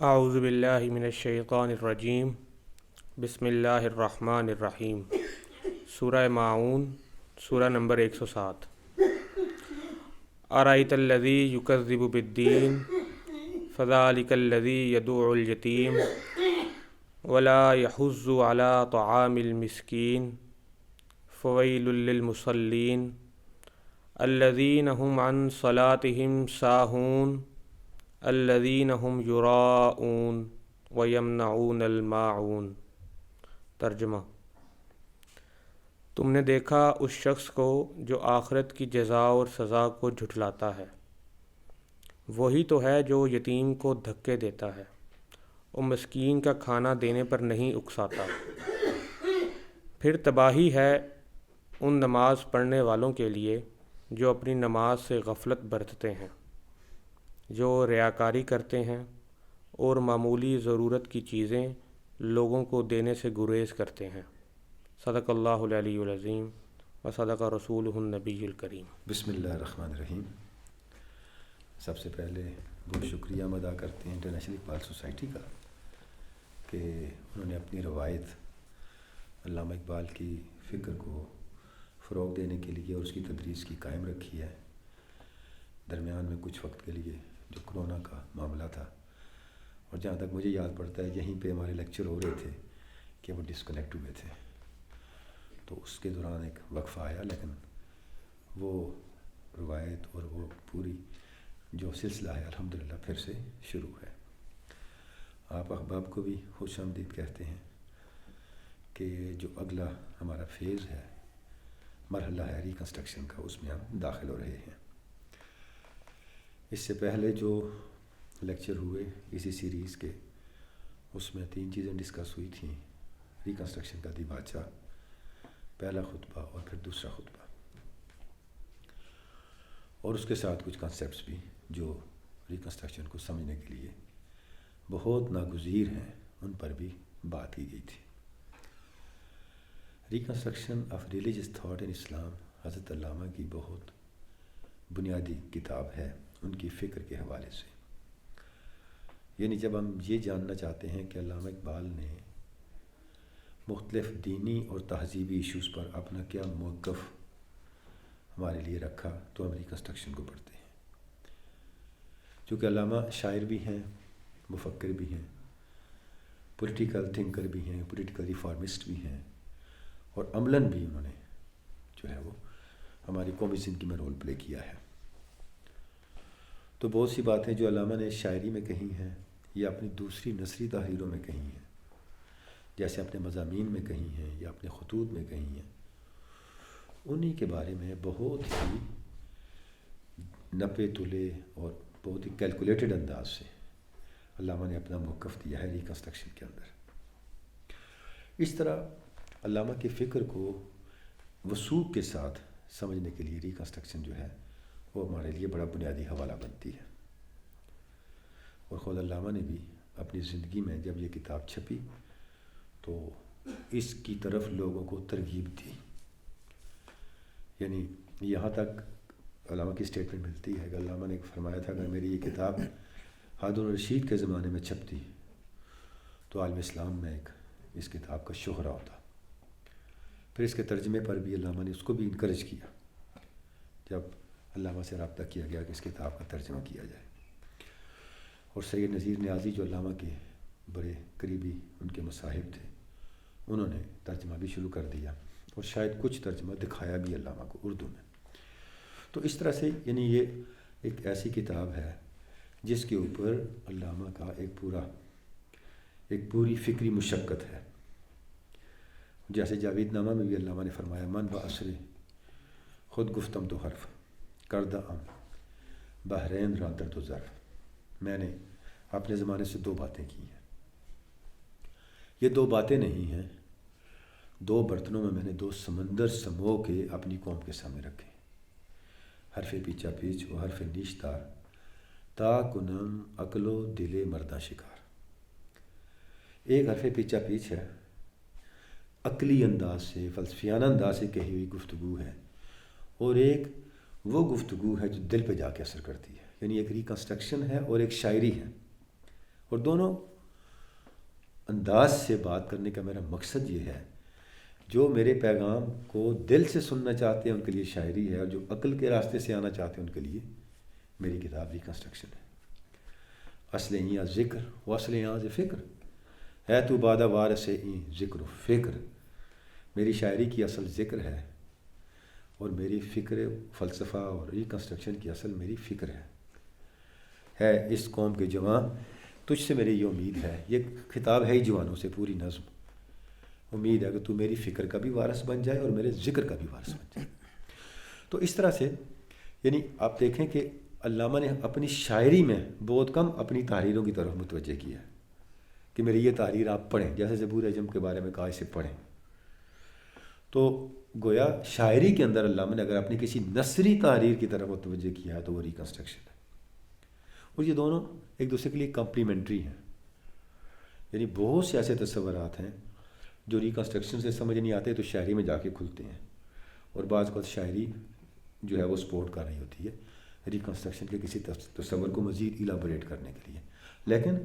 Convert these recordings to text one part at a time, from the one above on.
اعوذ باللہ من الشیطان الرجیم بسم اللہ الرحمن الرحیم۔ سورہ ماعون، سورہ نمبر 107۔ ارأیت الذی یکذب بالدین فذلک الذی یدعو الیتیم ولا یحض علی طعام المسکین فویل للمصلین الذین هم عن صلاتهم ساہون الذین هم یراؤون ویمنعون الماعون۔ ترجمہ: تم نے دیکھا اس شخص کو جو آخرت کی جزا اور سزا کو جھٹلاتا ہے، وہی تو ہے جو یتیم کو دھکے دیتا ہے اور مسکین کا کھانا دینے پر نہیں اکساتا۔ پھر تباہی ہے ان نماز پڑھنے والوں کے لیے جو اپنی نماز سے غفلت برتتے ہیں، جو ریاکاری کرتے ہیں اور معمولی ضرورت کی چیزیں لوگوں کو دینے سے گریز کرتے ہیں۔ صدق اللہ العلی العظیم و صدق رسولہ النبی الکریم۔ بسم اللہ الرحمن الرحیم۔ سب سے پہلے بہت شکریہ ادا کرتے ہیں انٹرنیشنل اقبال سوسائٹی کا کہ انہوں نے اپنی روایت علامہ اقبال کی فکر کو فروغ دینے کے لیے اور اس کی تدریس کی قائم رکھی ہے۔ درمیان میں کچھ وقت کے لیے جو کرونا کا معاملہ تھا، اور جہاں تک مجھے یاد پڑتا ہے یہیں پہ ہمارے لیکچر ہو رہے تھے کہ وہ ڈسکنیکٹ ہوئے تھے، تو اس کے دوران ایک وقفہ آیا، لیکن وہ روایت اور وہ پوری جو سلسلہ ہے الحمدللہ پھر سے شروع ہے۔ آپ احباب کو بھی خوش آمدید کہتے ہیں کہ جو اگلا ہمارا فیز ہے، مرحلہ ہے ریکنسٹرکشن کا، اس میں ہم داخل ہو رہے ہیں۔ اس سے پہلے جو لیکچر ہوئے اسی سیریز کے، اس میں 3 چیزیں ڈسکس ہوئی تھیں: ریکنسٹرکشن کا دیباچہ، پہلا خطبہ اور پھر دوسرا خطبہ، اور اس کے ساتھ کچھ کنسیپٹس بھی جو ریکنسٹرکشن کو سمجھنے کے لیے بہت ناگزیر ہیں، ان پر بھی بات کی گئی تھی۔ Reconstruction of religious thought in Islam حضرت علامہ کی بہت بنیادی کتاب ہے ان کی فکر کے حوالے سے۔ یعنی جب ہم یہ جاننا چاہتے ہیں کہ علامہ اقبال نے مختلف دینی اور تہذیبی ایشوز پر اپنا کیا موقف ہمارے لیے رکھا، تو ہم ریکنسٹرکشن کو پڑھتے ہیں۔ چونکہ علامہ شاعر بھی ہیں، مفکر بھی ہیں، پولیٹیکل تھنکر بھی ہیں، پولیٹیکل ریفارمسٹ بھی ہیں، اور عملاً بھی انہوں نے جو ہے وہ ہماری قومی زندگی میں رول پلے کیا ہے۔ تو بہت سی باتیں جو علامہ نے شاعری میں کہی ہیں یا اپنی دوسری نثری تحریروں میں کہی ہیں، جیسے اپنے مضامین میں کہی ہیں یا اپنے خطوط میں کہی ہیں، انہی کے بارے میں بہت ہی نپے تلے اور بہت ہی کیلکولیٹڈ انداز سے علامہ نے اپنا موقف دیا ہے ریکنسٹرکشن کے اندر۔ اس طرح علامہ کی فکر کو وثوق کے ساتھ سمجھنے کے لیے ریکنسٹرکشن جو ہے وہ ہمارے لیے بڑا بنیادی حوالہ بنتی ہے۔ اور خود علامہ نے بھی اپنی زندگی میں جب یہ کتاب چھپی تو اس کی طرف لوگوں کو ترغیب دی۔ یعنی یہاں تک علامہ کی سٹیٹمنٹ ملتی ہے کہ علامہ نے فرمایا تھا اگر میری یہ کتاب ہارون الرشید کے زمانے میں چھپتی تو عالم اسلام میں ایک اس کتاب کا شہرہ ہوتا۔ پھر اس کے ترجمے پر بھی علامہ نے اس کو بھی انکریج کیا جب علامہ سے رابطہ کیا گیا کہ اس کتاب کا ترجمہ کیا جائے، اور سید نذیر نیازی جو علامہ کے بڑے قریبی ان کے مصاحب تھے، انہوں نے ترجمہ بھی شروع کر دیا، اور شاید کچھ ترجمہ دکھایا بھی علامہ کو اردو میں۔ تو اس طرح سے یعنی یہ ایک ایسی کتاب ہے جس کے اوپر علامہ کا ایک پوری فکری مشقت ہے۔ جیسے جاوید نامہ میں بھی علامہ نے فرمایا من بعصر خود گفتم تو حرف کردہ ام بحرین را درد و ظرف، میں نے اپنے زمانے سے 2 باتیں کی ہیں۔ یہ 2 باتیں نہیں ہیں، 2 برتنوں میں نے 2 سمندر سمو کے اپنی قوم کے سامنے رکھے، حرف پیچا پیچ و حرف نیشتار تا کنم عقل و دل مردہ شکار۔ ایک حرف پیچا پیچ ہے، عقلی انداز سے، فلسفیانہ انداز سے کہی ہوئی گفتگو ہے، اور ایک وہ گفتگو ہے جو دل پہ جا کے اثر کرتی ہے۔ یعنی ایک ریکنسٹرکشن ہے اور ایک شاعری ہے، اور دونوں انداز سے بات کرنے کا میرا مقصد یہ ہے، جو میرے پیغام کو دل سے سننا چاہتے ہیں ان کے لیے شاعری ہے، اور جو عقل کے راستے سے آنا چاہتے ہیں ان کے لیے میری کتاب ریکنسٹرکشن ہے۔ اصل یہاں ذکر و اصل یہاں سے فکر ہے، تو بادہ وار سے ذکر و فکر۔ میری شاعری کی اصل ذکر ہے، اور میری فکر فلسفہ اور ریکنسٹرکشن کی اصل میری فکر ہے اس قوم کے جوان، تجھ سے میری یہ امید ہے۔ یہ خطاب ہے ہی جوانوں سے، پوری نظم۔ امید ہے کہ تو میری فکر کا بھی وارث بن جائے اور میرے ذکر کا بھی وارث بن جائے۔ تو اس طرح سے یعنی آپ دیکھیں کہ علامہ نے اپنی شاعری میں بہت کم اپنی تحریروں کی طرف متوجہ کیا ہے کہ میری یہ تحریر آپ پڑھیں، جیسے زبور اعظم کے بارے میں کہا اسے پڑھیں۔ تو گویا شاعری کے اندر علامہ نے اگر اپنی کسی نثری تحریر کی طرف متوجہ کیا ہے تو وہ ریکنسٹرکشن ہے، اور یہ دونوں ایک دوسرے کے لیے کمپلیمنٹری ہیں۔ یعنی بہت سے ایسے تصورات ہیں جو ریکنسٹرکشن سے سمجھ نہیں آتے تو شاعری میں جا کے کھلتے ہیں، اور بعض اوقات شاعری جو ہے وہ سپورٹ کر رہی ہوتی ہے ریکنسٹرکشن کے کسی تصور کو مزید ایلابوریٹ کرنے کے لیے، لیکن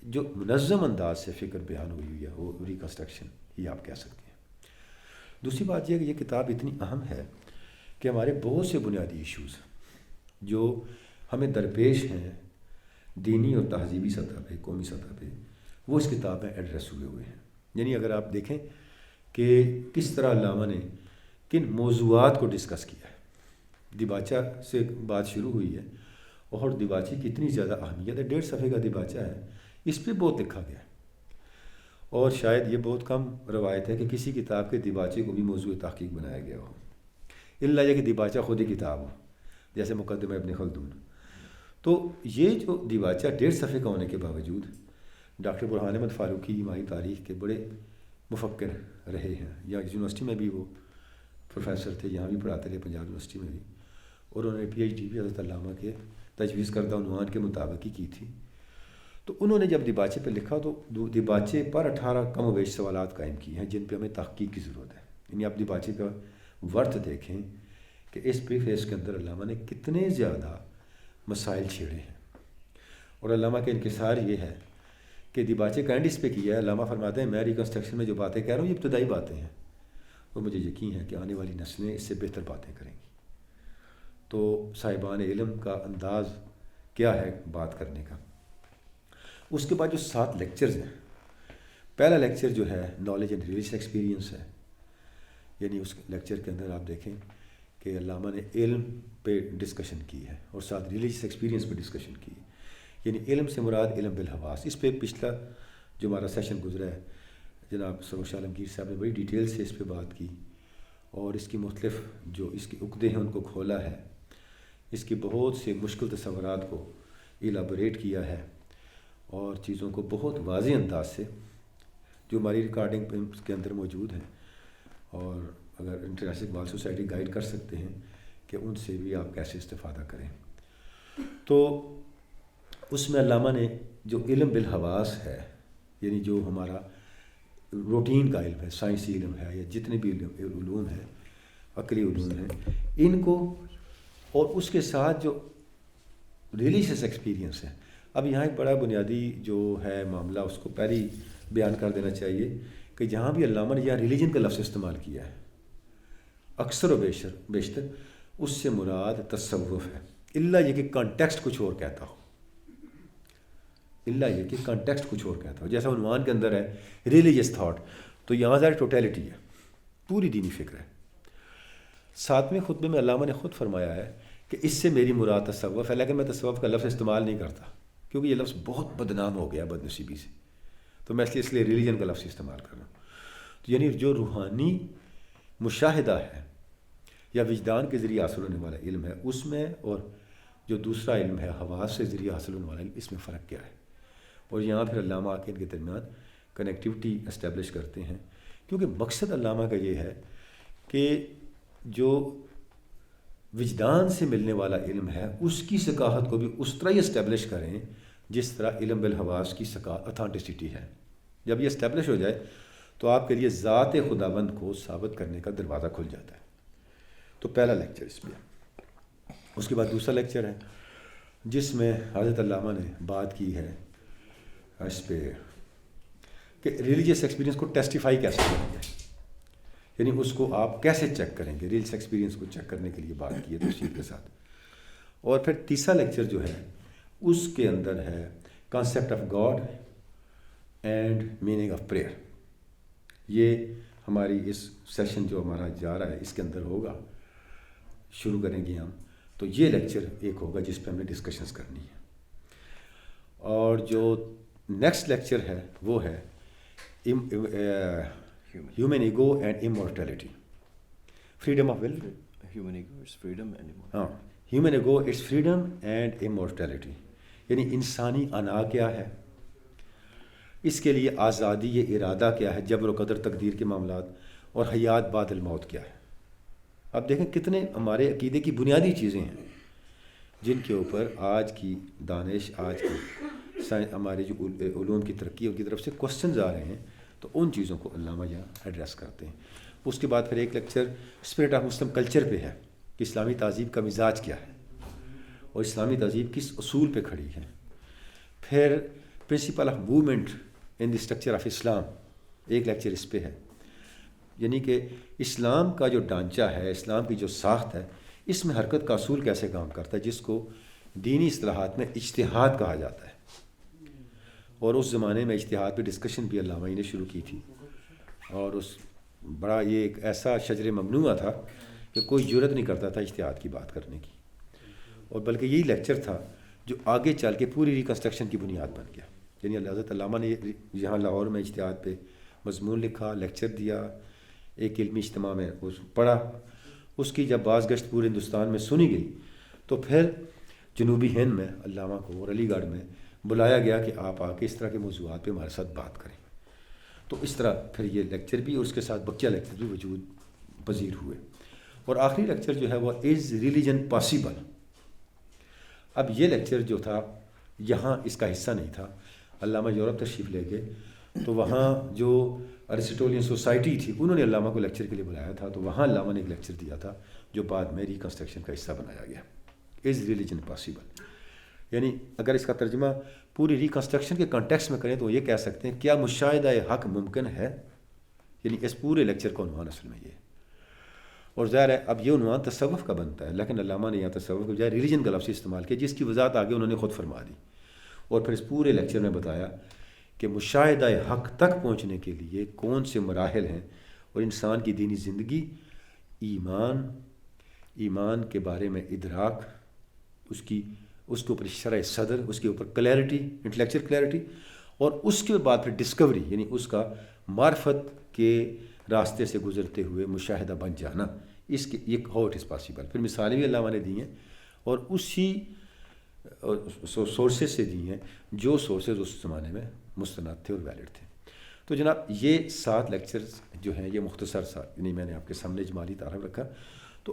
جو منظم انداز سے فکر بیان ہوئی ہے وہ ریکنسٹرکشن ہی آپ کہہ سکتے ہیں۔ دوسری بات یہ ہے کہ یہ کتاب اتنی اہم ہے کہ ہمارے بہت سے بنیادی ایشوز جو ہمیں درپیش ہیں دینی اور تہذیبی سطح پہ، قومی سطح پہ، وہ اس کتاب میں ایڈریس ہوئے ہیں۔ یعنی اگر آپ دیکھیں کہ کس طرح علامہ نے کن موضوعات کو ڈسکس کیا ہے، دیباچہ سے بات شروع ہوئی ہے، اور دیباچے کی اتنی زیادہ اہمیت ہے، 1.5 صفحے کا دیباچہ ہے، اس پہ بہت لکھا گیا ہے، اور شاید یہ بہت کم روایت ہے کہ کسی کتاب کے دیباچے کو بھی موضوع تحقیق بنایا گیا ہو، الا یہ کہ دیباچہ خود ہی کتاب ہو، جیسے مقدمہ ابن خلدون۔ تو یہ جو دیباچہ 1.5 صفحے کا ہونے کے باوجود ڈاکٹر برہان احمد فاروقی ہماری تاریخ کے بڑے مفکر رہے ہیں، یا یونیورسٹی میں بھی وہ پروفیسر تھے، یہاں بھی پڑھاتے رہے پنجاب یونیورسٹی میں بھی، اور انہوں نے پی ایچ ڈی بھی حضرت علامہ کے تجویز کردہ عنوان کے مطابق ہی کی تھی۔ تو انہوں نے جب دیباچے پہ لکھا تو دیباچے پر 18 کم و بیش سوالات قائم کیے ہیں جن پہ ہمیں تحقیق کی ضرورت ہے۔ یعنی آپ دیباچے کا ورتھ دیکھیں کہ اس پریفیس کے اندر علامہ نے کتنے زیادہ مسائل چھیڑے ہیں، اور علامہ کا انکسار یہ ہے کہ دیباچے کا اینڈ اس پہ کیا ہے، علامہ فرماتے ہیں میں ریکنسٹرکشن میں جو باتیں کہہ رہا ہوں یہ ابتدائی باتیں ہیں، اور مجھے یقین ہے کہ آنے والی نسلیں اس سے بہتر باتیں کریں گی۔ تو صاحبان علم کا انداز کیا ہے بات کرنے کا۔ اس کے بعد جو 7 لیکچرز ہیں، پہلا لیکچر جو ہے نالج اینڈ ریلیجس ایکسپیرینس ہے، یعنی اس لیکچر کے اندر آپ دیکھیں کہ علامہ نے علم پہ ڈسکشن کی ہے اور ساتھ ریلیجس ایکسپیرینس پہ ڈسکشن کی ہے۔ یعنی علم سے مراد علم بالحواس، اس پہ پچھلا جو ہمارا سیشن گزرا ہے جناب سروش عالمگیر صاحب نے بڑی ڈیٹیل سے اس پہ بات کی، اور اس کی مختلف جو اس کے عقدے ہیں ان کو کھولا ہے، اس کی بہت سے مشکل تصورات کو ایلابوریٹ کیا ہے، اور چیزوں کو بہت واضح انداز سے جو ہماری ریکارڈنگ کے اندر موجود ہیں، اور اگر انٹرنیشنل اقبال سوسائٹی گائیڈ کر سکتے ہیں کہ ان سے بھی آپ کیسے استفادہ کریں۔ تو اس میں علامہ نے جو علم بالحواس ہے، یعنی جو ہمارا روٹین کا علم ہے، سائنسی علم ہے، یا جتنے بھی علوم ہیں، عقلی علوم ہیں، ان کو، اور اس کے ساتھ جو ریلیجس ایکسپیرینس ہے۔ اب یہاں ایک بڑا بنیادی جو ہے معاملہ اس کو پہلے بیان کر دینا چاہیے کہ جہاں بھی علامہ نے یہاں ریلیجن کا لفظ استعمال کیا ہے، اکثر و بیشتر اس سے مراد تصوف ہے، الا یہ کہ کانٹیکسٹ کچھ اور کہتا ہو، الا یہ کہ کانٹیکسٹ کچھ اور کہتا ہو۔ جیسا عنوان کے اندر ہے ریلیجس تھاٹ، تو یہاں ذرا ٹوٹیلٹی ہے، پوری دینی فکر ہے۔ 7ویں خطبے میں علامہ نے خود فرمایا ہے کہ اس سے میری مراد تصوف ہے، لیکن میں تصوف کا لفظ استعمال نہیں کرتا کیونکہ یہ لفظ بہت بدنام ہو گیا بدنصیبی سے، تو میں اس لیے ریلیجن کا لفظ استعمال کر رہا ہوں۔ تو یعنی جو روحانی مشاہدہ ہے یا وجدان کے ذریعے حاصل ہونے والا علم ہے اس میں، اور جو دوسرا علم ہے حواس سے ذریعے حاصل ہونے والا علم، اس میں فرق کیا ہے، اور یہاں پھر علامہ آ کے ان کے درمیان کنیکٹیوٹی اسٹیبلش کرتے ہیں، کیونکہ مقصد علامہ کا یہ ہے کہ جو وجدان سے ملنے والا علم ہے اس کی ثقافت کو بھی اس طرح ہی اسٹیبلش کریں جس طرح علم بالحواس کی اتھینٹسٹی ہے۔ جب یہ اسٹیبلش ہو جائے تو آپ کے لیے ذات خداوند کو ثابت کرنے کا دروازہ کھل جاتا ہے۔ تو پہلا لیکچر اس میں، اس کے بعد دوسرا لیکچر ہے جس میں حضرت علامہ نے بات کی ہے اس پہ کہ ریلیجیس ایکسپیرینس کو ٹیسٹیفائی کیسے کریں گے، یعنی اس کو آپ کیسے چیک کریں گے، ریلیجیس ایکسپیرینس کو چیک کرنے کے لیے بات کی ہے تفصیل کے ساتھ. اور پھر تیسرا لیکچر جو ہے اس کے اندر ہے concept of God and meaning of prayer. یہ ہماری اس سیشن جو ہمارا جا رہا ہے اس کے اندر ہوگا، شروع کریں گے ہم. تو یہ لیکچر ایک ہوگا جس پہ ہم نے ڈسکشنز کرنی ہے. اور جو نیکسٹ لیکچر ہے وہ ہے human ego and immortality, freedom of will. Human ego is freedom and immortality. ہاں، human ego it's freedom and immortality, یعنی انسانی انا کیا ہے، اس کے لیے آزادی یہ ارادہ کیا ہے، جبر و قدر تقدیر کے معاملات، اور حیات بعد الموت کیا ہے. اب دیکھیں کتنے ہمارے عقیدے کی بنیادی چیزیں ہیں جن کے اوپر آج کی دانش، آج کی ہمارے جو علوم کی ترقی ان کی طرف سے کوسچنز آ رہے ہیں، تو ان چیزوں کو علامہ یہاں ایڈریس کرتے ہیں. اس کے بعد پھر ایک lecture spirit of Muslim culture پہ ہے کہ اسلامی تہذیب کا مزاج کیا ہے اور اسلامی تہذیب کس اصول پہ کھڑی ہے. پھر principle of movement in the structure of Islam, ایک لیکچر اس پہ ہے، یعنی کہ اسلام کا جو ڈھانچہ ہے، اسلام کی جو ساخت ہے، اس میں حرکت کا اصول کیسے کام کرتا ہے، جس کو دینی اصطلاحات میں اجتہاد کہا جاتا ہے. اور اس زمانے میں اجتہاد پہ ڈسکشن بھی علامہ نے شروع کی تھی، اور اس بڑا یہ ایک ایسا شجر ممنوعہ تھا کہ کوئی جرت نہیں کرتا تھا اجتہاد کی بات کرنے کی. اور بلکہ یہی لیکچر تھا جو آگے چل کے پوری ریکنسٹرکشن کی بنیاد بن گیا. یعنی حضرت علامہ نے یہاں لاہور میں اجتہاد پہ مضمون لکھا، لیکچر دیا، ایک علمی اجتماع میں اس پڑھا. اس کی جب باز گشت پورے ہندوستان میں سنی گئی تو پھر جنوبی ہند میں علامہ کو اور علی گڑھ میں بلایا گیا کہ آپ آ کے اس طرح کے موضوعات پہ ہمارے ساتھ بات کریں. تو اس طرح پھر یہ لیکچر بھی اور اس کے ساتھ بقیہ لیکچر بھی وجود پذیر ہوئے. اور آخری لیکچر جو ہے وہ از ریلیجن پاسبل. اب یہ لیکچر جو تھا یہاں اس کا حصہ نہیں تھا. علامہ یورپ تشریف لے گئے تو وہاں جو ارسٹوٹلین سوسائٹی تھی انہوں نے علامہ کو لیکچر کے لیے بلایا تھا، تو وہاں علامہ نے ایک لیکچر دیا تھا جو بعد میں ریکنسٹرکشن کا حصہ بنایا گیا، از ریلیجن پاسبل. یعنی اگر اس کا ترجمہ پوری ریکنسٹرکشن کے کانٹیکس میں کریں تو یہ کہہ سکتے ہیں کیا مشاہدہ حق ممکن ہے. یعنی اس پورے لیکچر کا عنوان اصل میں یہ ہے. اور ظاہر ہے اب یہ عنوان تصوف کا بنتا ہے، لیکن علامہ نے یہاں تصوف کے بجائے ریلیجن کا لفظ استعمال کیا، جس کی وضاحت آگے انہوں نے خود فرما دی. اور پھر اس پورے لیکچر میں بتایا کہ مشاہدہ حق تک پہنچنے کے لیے کون سے مراحل ہیں، اور انسان کی دینی زندگی، ایمان کے بارے میں ادراک، اس کے اوپر شرح صدر، اس کے اوپر کلیئرٹی، انٹلیکچوئل کلیئرٹی، اور اس کے بعد پھر ڈسکوری، یعنی اس کا معرفت کے راستے سے گزرتے ہوئے مشاہدہ بن جانا. اس کے یہ ہاؤ اٹ از پاسبل. پھر مثالیں بھی علامہ نے دی ہیں اور اسی سورسز سے دی ہیں جو سورسز اس زمانے میں مستند تھے اور ویلڈ تھے. تو جناب یہ 7 لیکچرز جو ہیں یہ مختصر سا، یعنی میں نے آپ کے سامنے اجمالی تعارف رکھا. تو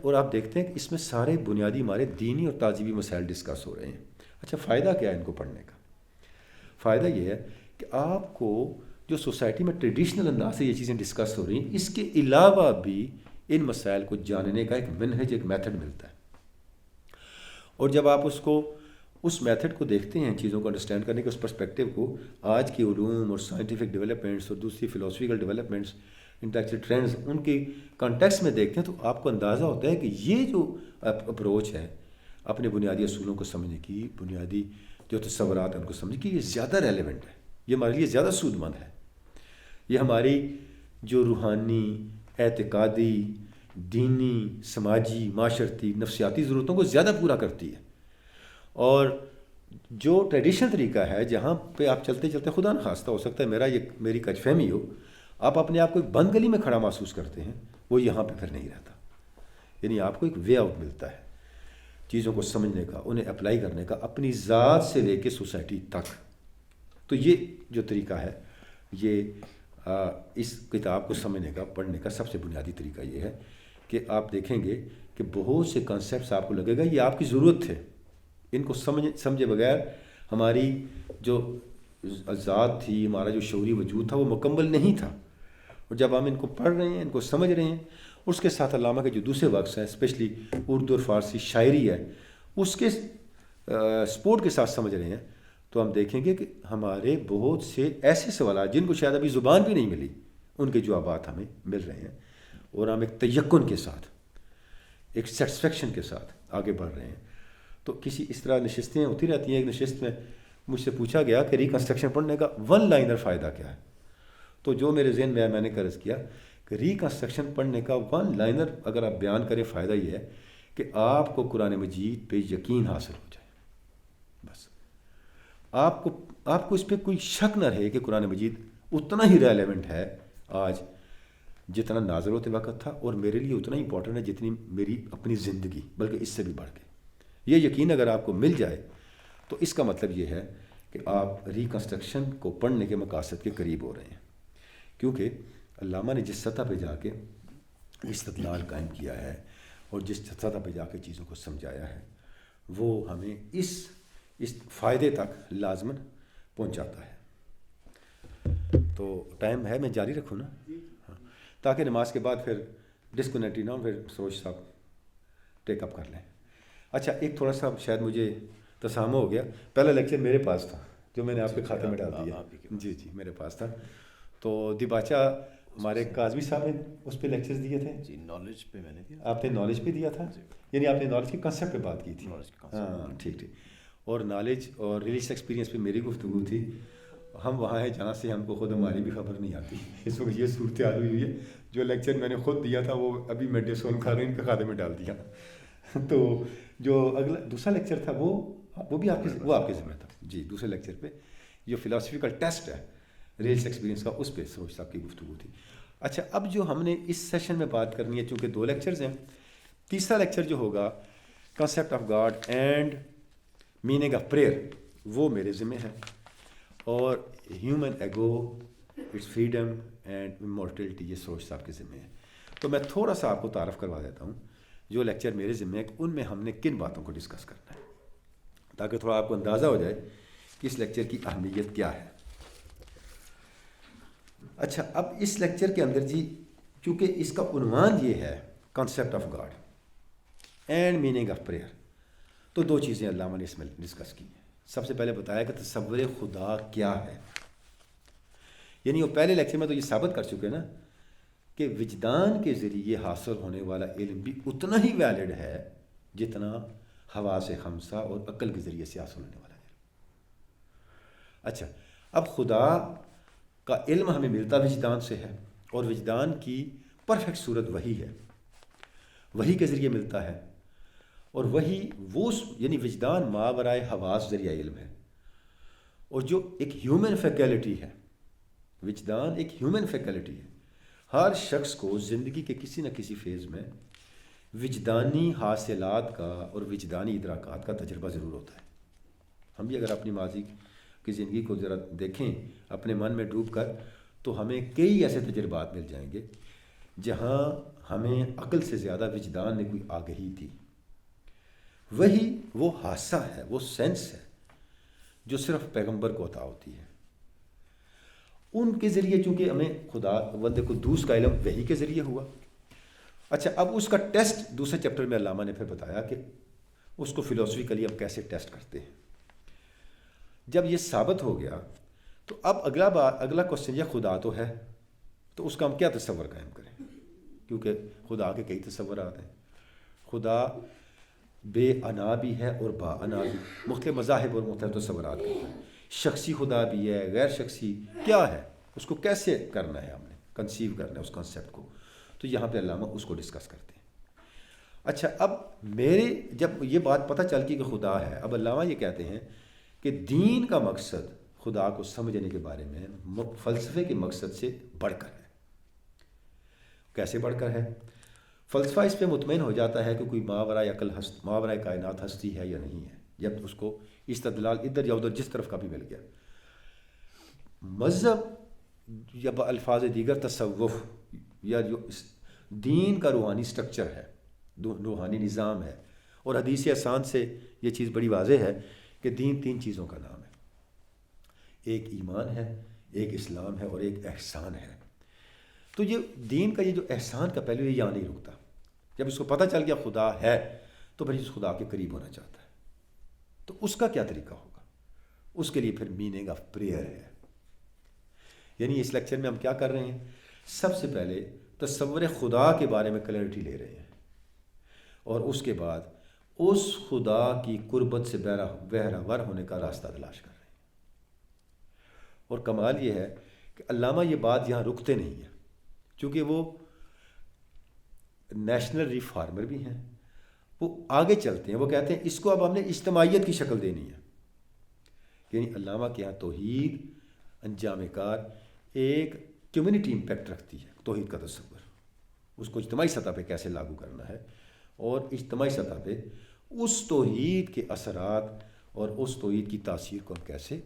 اور آپ دیکھتے ہیں کہ اس میں سارے بنیادی ہمارے دینی اور تہذیبی مسائل ڈسکس ہو رہے ہیں. اچھا، فائدہ کیا ہے ان کو پڑھنے کا؟ فائدہ یہ ہے کہ آپ کو جو سوسائٹی میں ٹریڈیشنل انداز سے یہ چیزیں ڈسکس ہو رہی ہیں، اس کے علاوہ بھی ان مسائل کو جاننے کا ایک منہج، ایک میتھڈ ملتا ہے. اور جب آپ اس میتھڈ کو دیکھتے ہیں، چیزوں کو انڈرسٹینڈ کرنے کے اس پرسپیکٹیو کو، آج کی علوم اور سائنٹیفک ڈیولپمنٹس اور دوسری فلاسفیکل ڈیولپمنٹس، انٹلیکچوئل ٹرینڈز، ان کی کانٹیکس میں دیکھتے ہیں تو آپ کو اندازہ ہوتا ہے کہ یہ جو اپروچ ہے اپنے بنیادی اصولوں کو سمجھنے کی، بنیادی جو تصورات ہیں ان کو سمجھنے کی، یہ زیادہ ریلیونٹ ہے، یہ ہمارے لیے زیادہ سود مند ہے. یہ ہماری جو روحانی، اعتقادی، دینی، سماجی، معاشرتی، نفسیاتی ضرورتوں کو زیادہ پورا کرتی ہے. اور جو ٹریڈیشنل طریقہ ہے جہاں پہ آپ چلتے چلتے خدا نخواستہ ہو سکتا ہے میری کج فہمی ہو، آپ اپنے آپ کو ایک بند گلی میں کھڑا محسوس کرتے ہیں، وہ یہاں پہ پھر نہیں رہتا. یعنی آپ کو ایک وے آؤٹ ملتا ہے چیزوں کو سمجھنے کا، انہیں اپلائی کرنے کا، اپنی ذات سے لے کے سوسائٹی تک. تو یہ جو طریقہ ہے، یہ اس کتاب کو سمجھنے کا، پڑھنے کا سب سے بنیادی طریقہ یہ ہے کہ آپ دیکھیں گے کہ بہت سے کنسیپٹس آپ کو لگے گا یہ آپ کی ضرورت تھے. ان کو سمجھے بغیر ہماری جو ذات تھی، ہمارا جو شعوری وجود تھا، وہ مکمل نہیں تھا. اور جب ہم ان کو پڑھ رہے ہیں، ان کو سمجھ رہے ہیں، اس کے ساتھ علامہ کے جو دوسرے ورکس ہیں، اسپیشلی اردو اور فارسی شاعری ہے، اس کے سپورٹ کے ساتھ سمجھ رہے ہیں، تو ہم دیکھیں گے کہ ہمارے بہت سے ایسے سوالات جن کو شاید ابھی زبان بھی نہیں ملی، ان کے جوابات ہمیں مل رہے ہیں، اور ہم ایک تیقن کے ساتھ، ایک سیٹسفیکشن کے ساتھ آگے بڑھ رہے ہیں۔ تو کسی اس طرح نشستیں ہوتی رہتی ہیں۔ ایک نشست میں مجھ سے پوچھا گیا کہ ریکنسٹرکشن پڑھنے کا ون لائنر فائدہ کیا ہے؟ تو جو میرے ذہن میں میں نے عرض کیا کہ ریکنسٹرکشن پڑھنے کا ون لائنر اگر آپ بیان کریں، فائدہ یہ ہے کہ آپ کو قرآن مجید پہ یقین حاصل ہو جائے۔ بس آپ کو اس پہ کوئی شک نہ رہے کہ قرآن مجید اتنا ہی ریلیونٹ ہے آج جتنا نازل ہوتے وقت تھا، اور میرے لیے اتنا ہی امپورٹنٹ ہے جتنی میری اپنی زندگی، بلکہ اس سے بھی بڑھ کے۔ یہ یقین اگر آپ کو مل جائے تو اس کا مطلب یہ ہے کہ آپ ریکنسٹرکشن کو پڑھنے کے مقاصد کے قریب ہو رہے ہیں، کیونکہ علامہ نے جس سطح پہ جا کے استدلال قائم کیا ہے اور جس سطح پہ جا کے چیزوں کو سمجھایا ہے، وہ ہمیں اس فائدے تک لازماً پہنچاتا ہے۔ تو ٹائم ہے، میں جاری رکھوں نا؟ ہاں، تاکہ نماز کے بعد پھر ڈسکنیکٹ نہ ہو، پھر سروج صاحب ٹیک اپ کر لیں۔ اچھا، ایک تھوڑا سا شاید مجھے تسامح ہو گیا، پہلا لیکچر میرے پاس تھا جو میں نے آپ کے کھاتے میں ڈال دیا۔ جی میرے پاس تھا۔ تو دیباچہ ہمارے کاظمی صاحب نے اس پہ لیکچرز دیے تھے۔ جی، نالج پہ میں نے دیا۔ آپ نے نالج پہ دیا تھا، یعنی آپ نے نالج کے کنسیپٹ پہ بات کی تھی۔ ہاں ٹھیک۔ اور نالج اور ریلیجس ایکسپیرینس پہ میری گفتگو تھی۔ ہم وہاں ہیں جہاں سے ہم کو خود ہماری بھی خبر نہیں آتی۔ اس وقت یہ صورتحال ہوئی ہے، جو لیکچر میں نے خود دیا تھا وہ ابھی میں ڈسون کھا رہے ان کے کھاتے میں ڈال دیا۔ تو جو اگلا دوسرا لیکچر تھا وہ بھی آپ کے ذمہ تھا۔ جی، دوسرے لیکچر پہ جو فلاسفیکل ٹیسٹ ہے ریلیجس ایکسپیرینس کا، اس پہ سروج صاحب کی گفتگو تھی۔ اچھا، اب جو ہم نے اس سیشن میں بات کرنی ہے، چونکہ 2 لیکچرز ہیں، تیسرا لیکچر جو ہوگا concept of God and meaning of prayer, وہ میرے ذمہ ہے، اور human ego, it's freedom and immortality, یہ سروج صاحب کے ذمہ ہے۔ تو میں تھوڑا سا آپ کو تعارف کروا دیتا ہوں جو لیکچر میرے ذمہ ہے، ان میں ہم نے کن باتوں کو ڈسکس کرنا ہے، تاکہ تھوڑا آپ کو اندازہ ہو جائے کہ اس لیکچر کی اہمیت کیا ہے۔ اچھا، اب اس لیکچر کے اندر جی، چونکہ اس کا عنوان یہ ہے concept of God and meaning of prayer, تو 2 چیزیں علامہ نے اس میں ڈسکس کی ہیں۔ سب سے پہلے بتایا کہ تصور خدا کیا ہے، یعنی وہ پہلے لیکچر میں تو یہ ثابت کر چکے نا کہ وجدان کے ذریعے حاصل ہونے والا علم بھی اتنا ہی ویلڈ ہے جتنا حواس خمسہ اور عقل کے ذریعے سے حاصل ہونے والا علم۔ اچھا، اب خدا کا علم ہمیں ملتا وجدان سے ہے، اور وجدان کی پرفیکٹ صورت وہی ہے، وہی کے ذریعے ملتا ہے، اور وہی وہ یعنی وجدان ماورائے حواس ذریعہ علم ہے، اور جو ایک ہیومن فیکلٹی ہے، وجدان ایک ہیومن فیکلٹی ہے۔ ہر شخص کو زندگی کے کسی نہ کسی فیز میں وجدانی حاصلات کا اور وجدانی ادراکات کا تجربہ ضرور ہوتا ہے۔ ہم بھی اگر اپنی ماضی کی زندگی کو ذرا دیکھیں اپنے من میں ڈوب کر، تو ہمیں کئی ایسے تجربات مل جائیں گے جہاں ہمیں عقل سے زیادہ وجدان نے کوئی آگہی تھی۔ وہی وہ حادثہ ہے، وہ سینس ہے جو صرف پیغمبر کو عطا ہوتی ہے۔ ان کے ذریعے چونکہ ہمیں خدا وند قدوس کا علم وحی کے ذریعے ہوا۔ اچھا، اب اس کا ٹیسٹ دوسرے چیپٹر میں علامہ نے پھر بتایا کہ اس کو فلاسفیکلی ہم کیسے ٹیسٹ کرتے ہیں۔ جب یہ ثابت ہو گیا تو اب اگلا کوسچن یہ خدا تو ہے، تو اس کا ہم کیا تصور قائم کریں، کیونکہ خدا کے کئی تصورات ہیں۔ خدا بے انا بھی ہے اور با انا بھی، مختلف مذاہب اور مختلف تصورات کرتا ہے۔ شخصی خدا بھی ہے، غیر شخصی کیا ہے، اس کو کیسے کرنا ہے، ہم نے کنسیو کرنا ہے اس کنسیپٹ کو، تو یہاں پہ علامہ اس کو ڈسکس کرتے ہیں۔ اچھا، اب میرے جب یہ بات پتہ چل گئی کہ خدا ہے، اب علامہ یہ کہتے ہیں کہ دین کا مقصد خدا کو سمجھنے کے بارے میں فلسفے کے مقصد سے بڑھ کر ہے۔ کیسے بڑھ کر ہے؟ فلسفہ اس پہ مطمئن ہو جاتا ہے کہ کوئی ماورائے عقل ماورائے کائنات ہستی ہے یا نہیں ہے، جب اس کو استدلال ادھر یا ادھر جس طرف کا بھی مل گیا۔ مذہب یا الفاظ دیگر تصوف یا جو دین کا روحانی سٹرکچر ہے، روحانی نظام ہے، اور حدیث احسان سے یہ چیز بڑی واضح ہے کہ دین 3 چیزوں کا نام ہے، ایک ایمان ہے، ایک اسلام ہے، اور ایک احسان ہے۔ تو یہ دین کا یہ جو احسان کا پہلو یہ یہاں نہیں رکتا۔ جب اس کو پتہ چل گیا خدا ہے تو پھر اس خدا کے قریب ہونا چاہتا ہے، تو اس کا کیا طریقہ ہوگا؟ اس کے لیے پھر میننگ آف پریئر ہے. یعنی اس لیکچر میں ہم کیا کر رہے ہیں؟ سب سے پہلے تصور خدا کے بارے میں کلیئرٹی لے رہے ہیں اور اس کے بعد اس خدا کی قربت سے بہرہ ہونے کا راستہ تلاش کر رہے ہیں. اور کمال یہ ہے کہ علامہ یہ بات یہاں رکتے نہیں ہیں، چونکہ وہ نیشنل ریفارمر بھی ہیں. وہ آگے چلتے ہیں، وہ کہتے ہیں اس کو اب ہم نے اجتماعیت کی شکل دینی ہے. یعنی علامہ کے یہاں توحید انجام کار ایک کمیونٹی امپیکٹ رکھتی ہے. توحید کا تصور اس کو اجتماعی سطح پہ کیسے لاگو کرنا ہے اور اجتماعی سطح پہ اس توحید کے اثرات اور اس توحید کی تاثیر کو ہم کیسے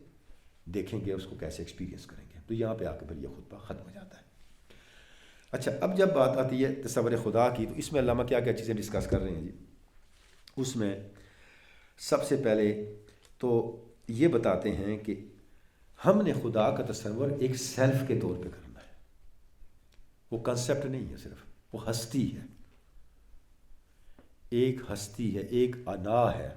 دیکھیں گے، اس کو کیسے ایکسپیرینس کریں گے. تو یہاں پہ آ کے پھر یہ خطبہ ختم ہو جاتا ہے. اچھا، اب جب بات آتی ہے تصور خدا کی، تو اس میں علامہ کیا کیا چیزیں ڈسکس کر رہے ہیں جی. اس میں سب سے پہلے تو یہ بتاتے ہیں کہ ہم نے خدا کا تصور ایک سیلف کے طور پہ کرنا ہے. وہ کنسیپٹ نہیں ہے، صرف وہ ہستی ہے، ایک ہستی ہے، ایک انا ہے.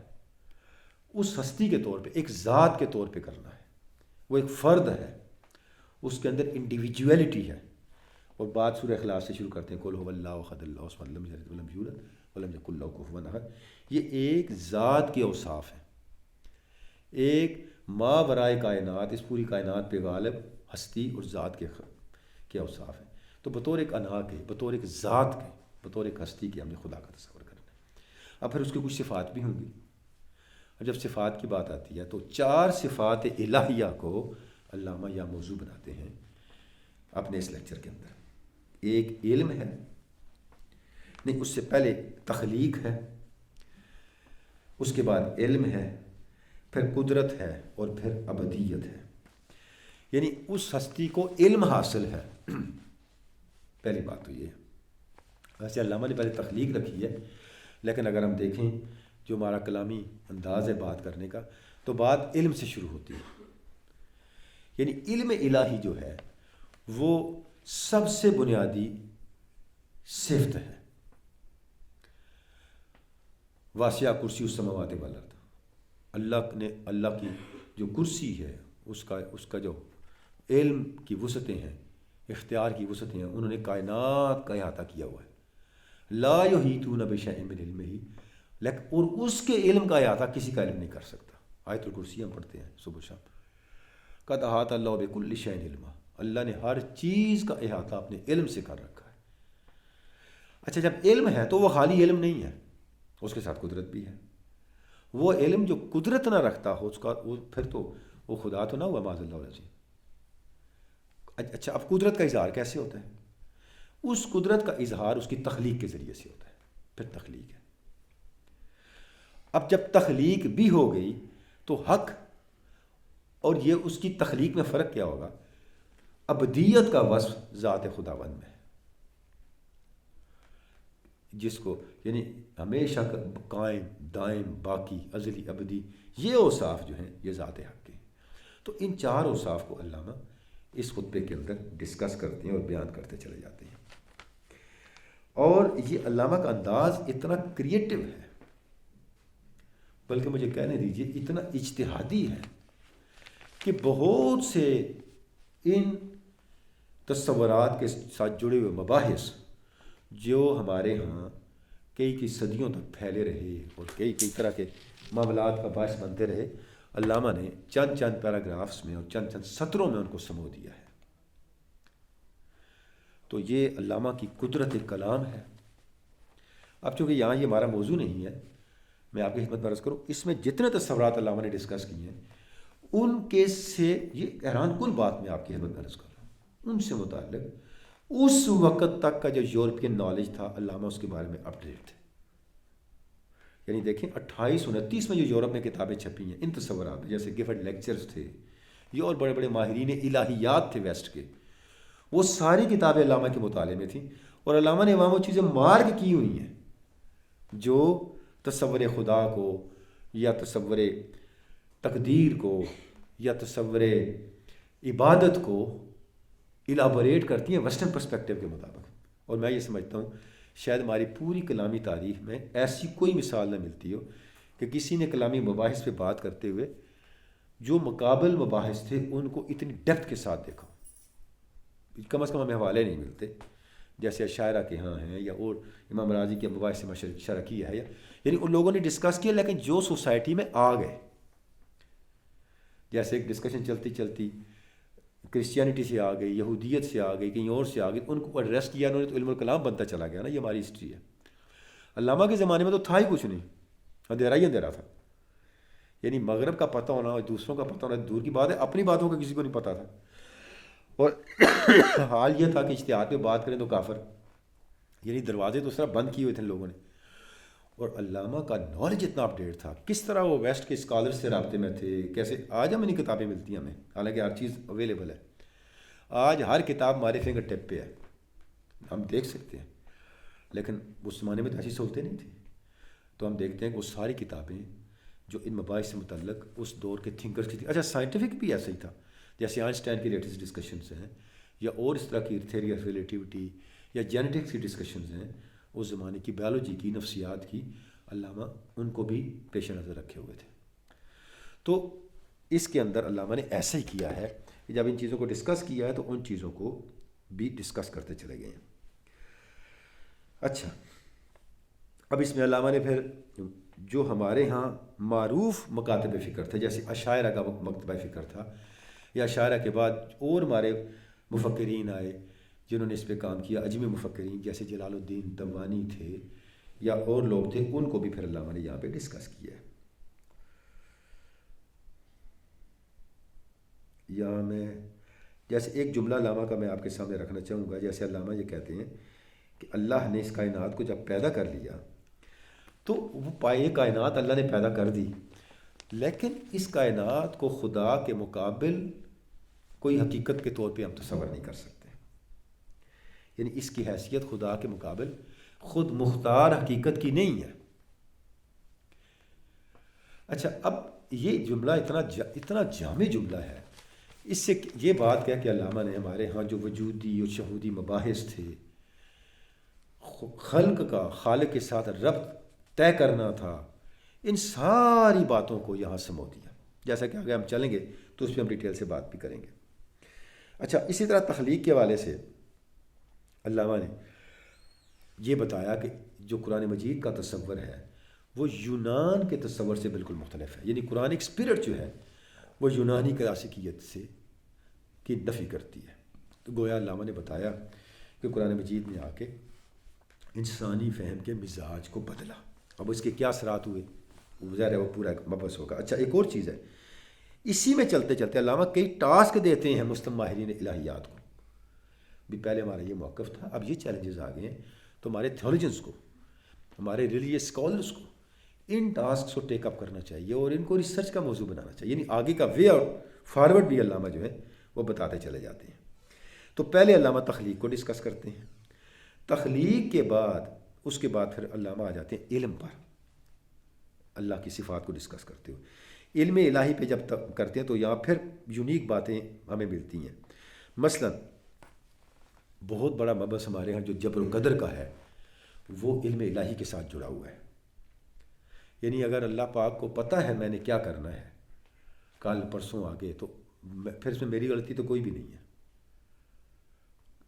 اس ہستی کے طور پہ، ایک ذات کے طور پہ کرنا ہے. وہ ایک فرد ہے، اس کے اندر انڈیویجویلٹی ہے. اور بات سورہ اخلاص سے شروع کرتے ہیں، قل هو اللہ احد اللہ الصمد لم یلد ولم یولد ولم یکن له کفوا احد. یہ ایک ذات کے اوصاف ہیں، ایک ما ورائے کائنات، اس پوری کائنات پہ غالب ہستی اور ذات کے اوصاف ہیں. تو بطور ایک انا کے، بطور ایک ذات کے، بطور ایک ہستی کے ہم نے خدا کا تصور کرنا ہے. اب پھر اس کی کچھ صفات بھی ہوں گی. اور جب صفات کی بات آتی ہے تو 4 صفات الہیہ کو علامہ یا موضوع بناتے ہیں اپنے اس لیکچر کے اندر. ایک علم ہے، نہیں اس سے پہلے تخلیق ہے، اس کے بعد علم ہے، پھر قدرت ہے اور پھر ابدیت ہے. یعنی اس ہستی کو علم حاصل ہے. پہلی بات تو یہ ہے. ویسے علامہ نے پہلے تخلیق رکھی ہے، لیکن اگر ہم دیکھیں جو ہمارا کلامی انداز ہے بات کرنے کا، تو بات علم سے شروع ہوتی ہے. یعنی علم الہی جو ہے وہ سب سے بنیادی صفت ہے. واسع کرسی السماوات والارض. اللہ کی جو کرسی ہے، اس کا جو علم کی وسعتیں ہیں، اختیار کی وسعتیں ہیں، انہوں نے کائنات کا احاطہ کیا ہوا ہے. لا یحیطون بشیء من علمہ، لیکن اور اس کے علم کا احاطہ کسی کا علم نہیں کر سکتا. آیت الکرسی ہم پڑھتے ہیں صبح شام. قد احاط اللہ بکل شیء علما. اللہ نے ہر چیز کا احاطہ اپنے علم سے کر رکھا ہے. اچھا، جب علم ہے تو وہ خالی علم نہیں ہے، اس کے ساتھ قدرت بھی ہے. وہ علم جو قدرت نہ رکھتا ہو، اس کا پھر تو وہ خدا تو نہ ہوا معاذ اللہ علیہ. اچھا، اب قدرت کا اظہار کیسے ہوتا ہے؟ اس قدرت کا اظہار اس کی تخلیق کے ذریعے سے ہوتا ہے. پھر تخلیق ہے. اب جب تخلیق بھی ہو گئی تو حق اور یہ اس کی تخلیق میں فرق کیا ہوگا؟ ابدیت کا وصف ذات خداوند میں ہے، جس کو یعنی ہمیشہ قائم، دائم، باقی، ازلی، ابدی، یہ اوصاف جو ہیں یہ ذات حق کے. تو ان 4 اوصاف کو علامہ اس خطبے کے اندر ڈسکس کرتے ہیں اور بیان کرتے چلے جاتے ہیں. اور یہ علامہ کا انداز اتنا کریٹو ہے، بلکہ مجھے کہنے دیجیے اتنا اجتہادی ہے کہ بہت سے ان تصورات کے ساتھ جڑے ہوئے مباحث جو ہمارے ہاں کئی صدیوں تک پھیلے رہے اور کئی طرح کے معاملات کا باعث بنتے رہے، علامہ نے چند پیراگرافس میں اور چند سطروں میں ان کو سمو دیا ہے. تو یہ علامہ کی قدرت کلام ہے. اب چونکہ یہاں یہ ہمارا موضوع نہیں ہے، میں آپ کی خدمت میں عرض کروں، اس میں جتنے تصورات علامہ نے ڈسکس کیے ہیں ان کے سے یہ حیران کن بات میں آپ کی خدمت میں عرض کر رہا ہوں، ان سے متعلق اس وقت تک کا جو یورپین نالج تھا، علامہ اس کے بارے میں اپ ڈیٹ تھے. یعنی دیکھیں 2829 میں جو یورپ میں کتابیں چھپی ہیں ان تصورات میں، جیسے گفٹ لیکچرز تھے، یہ اور بڑے بڑے ماہرین الہیات تھے ویسٹ کے، وہ ساری کتابیں علامہ کے مطالعے میں تھیں. اور علامہ نے وہاں وہ چیزیں مارک کی ہوئی ہیں جو تصور خدا کو یا تصور تقدیر کو یا تصور عبادت کو الابوریٹ کرتی ہیں ویسٹرن پرسپیکٹیو کے مطابق. اور میں یہ سمجھتا ہوں شاید ہماری پوری کلامی تاریخ میں ایسی کوئی مثال نہ ملتی ہو کہ کسی نے کلامی مباحث پہ بات کرتے ہوئے جو مقابل مباحث تھے ان کو اتنی ڈیپتھ کے ساتھ دیکھا، کم از کم ہمیں حوالے نہیں ملتے جیسے شاعرہ کے ہاں ہیں یا اور امام راضی کے مباحث میں شرح کیا ہے، یعنی ان لوگوں نے ڈسکس کیا لیکن جو سوسائٹی میں آ گئے، جیسے ایک ڈسکشن چلتی چلتی کرسچینٹی سے آ گئی، یہودیت سے آ گئی، کہیں اور سے آ گئی، ان کو ایڈریس کیا انہوں نے تو علم الکلام بنتا چلا گیا نا. یہ ہماری ہسٹری ہے. علامہ کے زمانے میں تو تھا ہی کچھ نہیں، اندھیرا ہی اندھیرا تھا. یعنی مغرب کا پتہ ہونا اور دوسروں کا پتہ ہونا دور کی بات ہے، اپنی باتوں کا کسی کو نہیں پتہ تھا. اور حال یہ تھا کہ اجتہاد پہ بات کریں تو کافر، یعنی دروازے تو اس طرح بند کیے ہوئے تھے لوگوں نے. اور علامہ کا نالج اتنا اپڈیٹ تھا، کس طرح وہ ویسٹ کے اسکالر سے رابطے میں تھے، کیسے آج ہم انہیں کتابیں ملتی ہیں ہمیں، حالانکہ ہر چیز اویلیبل ہے. آج ہر کتاب ہمارے فنگر ٹپ پہ ہے، ہم دیکھ سکتے ہیں. لیکن اس زمانے میں تو ایسی سہولتیں نہیں تھیں. تو ہم دیکھتے ہیں کہ وہ ساری کتابیں جو ان مباحث سے متعلق اس دور کے تھنکرز کی تھی. اچھا سائنٹیفک بھی ایسا ہی تھا، جیسے آئنسٹائن کی لیٹسٹ ڈسکشنز ہیں یا اور اس طرح کی تھیوری آف ریلیٹیوٹی یا جینیٹکس کی ڈسکشنز ہیں، اس زمانے کی بایولوجی کی، نفسیات کی، علامہ ان کو بھی پیش نظر رکھے ہوئے تھے. تو اس کے اندر علامہ نے ایسا ہی کیا ہے کہ جب ان چیزوں کو ڈسکس کیا ہے تو ان چیزوں کو بھی ڈسکس کرتے چلے گئے ہیں. اچھا، اب اس میں علامہ نے پھر جو ہمارے ہاں معروف مکاتب فکر تھے، جیسے اشاعرہ کا مکتبہ فکر تھا، یا اشاعرہ کے بعد اور ہمارے مفکرین آئے جنہوں نے اس پہ کام کیا، اجمی مفکرین جیسے جلال الدین تبانی تھے یا اور لوگ تھے، ان کو بھی پھر علامہ نے یہاں پہ ڈسکس کیا ہے. یہاں میں جیسے ایک جملہ علامہ کا میں آپ کے سامنے رکھنا چاہوں گا. جیسے علامہ یہ کہتے ہیں کہ اللہ نے اس کائنات کو جب پیدا کر لیا تو وہ پائے کائنات اللہ نے پیدا کر دی، لیکن اس کائنات کو خدا کے مقابل کوئی حقیقت کے طور پہ ہم تصور نہیں کر سکتے. یعنی اس کی حیثیت خدا کے مقابل خود مختار حقیقت کی نہیں ہے. اچھا، اب یہ جملہ اتنا جامع جملہ ہے. اس سے یہ بات کیا کہ علامہ نے ہمارے ہاں جو وجودی اور شہودی مباحث تھے، خلق کا خالق کے ساتھ ربط طے کرنا تھا، ان ساری باتوں کو یہاں سمو دیا. جیسا کہ آگے ہم چلیں گے تو اس پہ ہم ڈیٹیل سے بات بھی کریں گے. اچھا، اسی طرح تخلیق کے حوالے سے علامہ نے یہ بتایا کہ جو قرآن مجید کا تصور ہے وہ یونان کے تصور سے بالکل مختلف ہے. یعنی قرآن اسپرٹ جو ہے وہ یونانی کلاسیکیت سے کی نفی کرتی ہے. تو گویا علامہ نے بتایا کہ قرآن مجید نے آ کے انسانی فہم کے مزاج کو بدلا. اب اس کے کیا اثرات ہوئے وہ ظاہر ہے وہ پورا ایک مبحث ہوگا. اچھا، ایک اور چیز ہے، اسی میں چلتے چلتے علامہ کئی ٹاسک دیتے ہیں مسلم ماہرین الہیات کو. بھی پہلے ہمارا یہ موقف تھا، اب یہ چیلنجز آ گئے ہیں تو ہمارے تھیولوجنس کو، ہمارے ریلیجیس اسکالرس کو ان ٹاسکس کو ٹیک اپ کرنا چاہیے اور ان کو ریسرچ کا موضوع بنانا چاہیے. یعنی آگے کا وے اور فارورڈ بھی علامہ جو ہے وہ بتاتے چلے جاتے ہیں. تو پہلے علامہ تخلیق کو ڈسکس کرتے ہیں. تخلیق کے بعد اس کے بعد پھر علامہ آ جاتے ہیں علم پر، اللہ کی صفات کو ڈسکس کرتے ہوئے. علم الہی پہ جب تک کرتے ہیں تو یہاں پھر یونیک باتیں ہمیں ملتی ہیں. مثلا بہت بڑا مبحث ہمارے ہاں جو جبر و قدر کا ہے وہ علم الہی کے ساتھ جڑا ہوا ہے. یعنی اگر اللہ پاک کو پتہ ہے میں نے کیا کرنا ہے کل پرسوں آگے، تو پھر اس میں میری غلطی تو کوئی بھی نہیں ہے.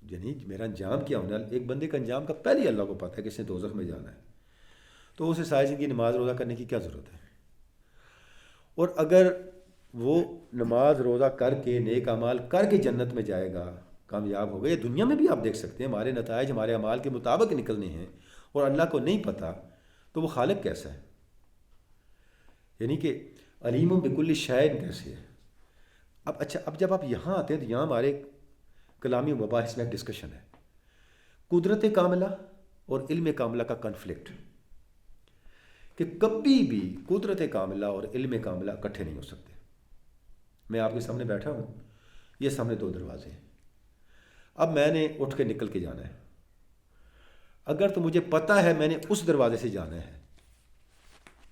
یعنی میرا انجام کیا ہونا، ایک بندے کا انجام کا پہلے اللہ کو پتہ ہے کہ اس نے دوزخ میں جانا ہے، تو اسے ساری زندگی نماز روزہ کرنے کی کیا ضرورت ہے. اور اگر وہ نماز روزہ کر کے نیک اعمال کر کے جنت میں جائے گا، کامیاب ہوگا. یہ دنیا میں بھی آپ دیکھ سکتے ہیں ہمارے نتائج ہمارے اعمال کے مطابق نکلنے ہیں اور اللہ کو نہیں پتہ، تو وہ خالق کیسا ہے؟ یعنی کہ علیم بکل شیء کیسے ہے؟ اب اچھا، اب جب آپ یہاں آتے ہیں تو یہاں ہمارے کلامی مباحث میں ایک ڈسکشن ہے، قدرت کاملہ اور علم کاملہ کا کنفلکٹ، کہ کبھی بھی قدرت کاملہ اور علم کاملہ اکٹھے نہیں ہو سکتے. میں آپ کے سامنے بیٹھا ہوں، یہ سامنے دو دروازے ہیں، اب میں نے اٹھ کے نکل کے جانا ہے. اگر تو مجھے پتہ ہے میں نے اس دروازے سے جانا ہے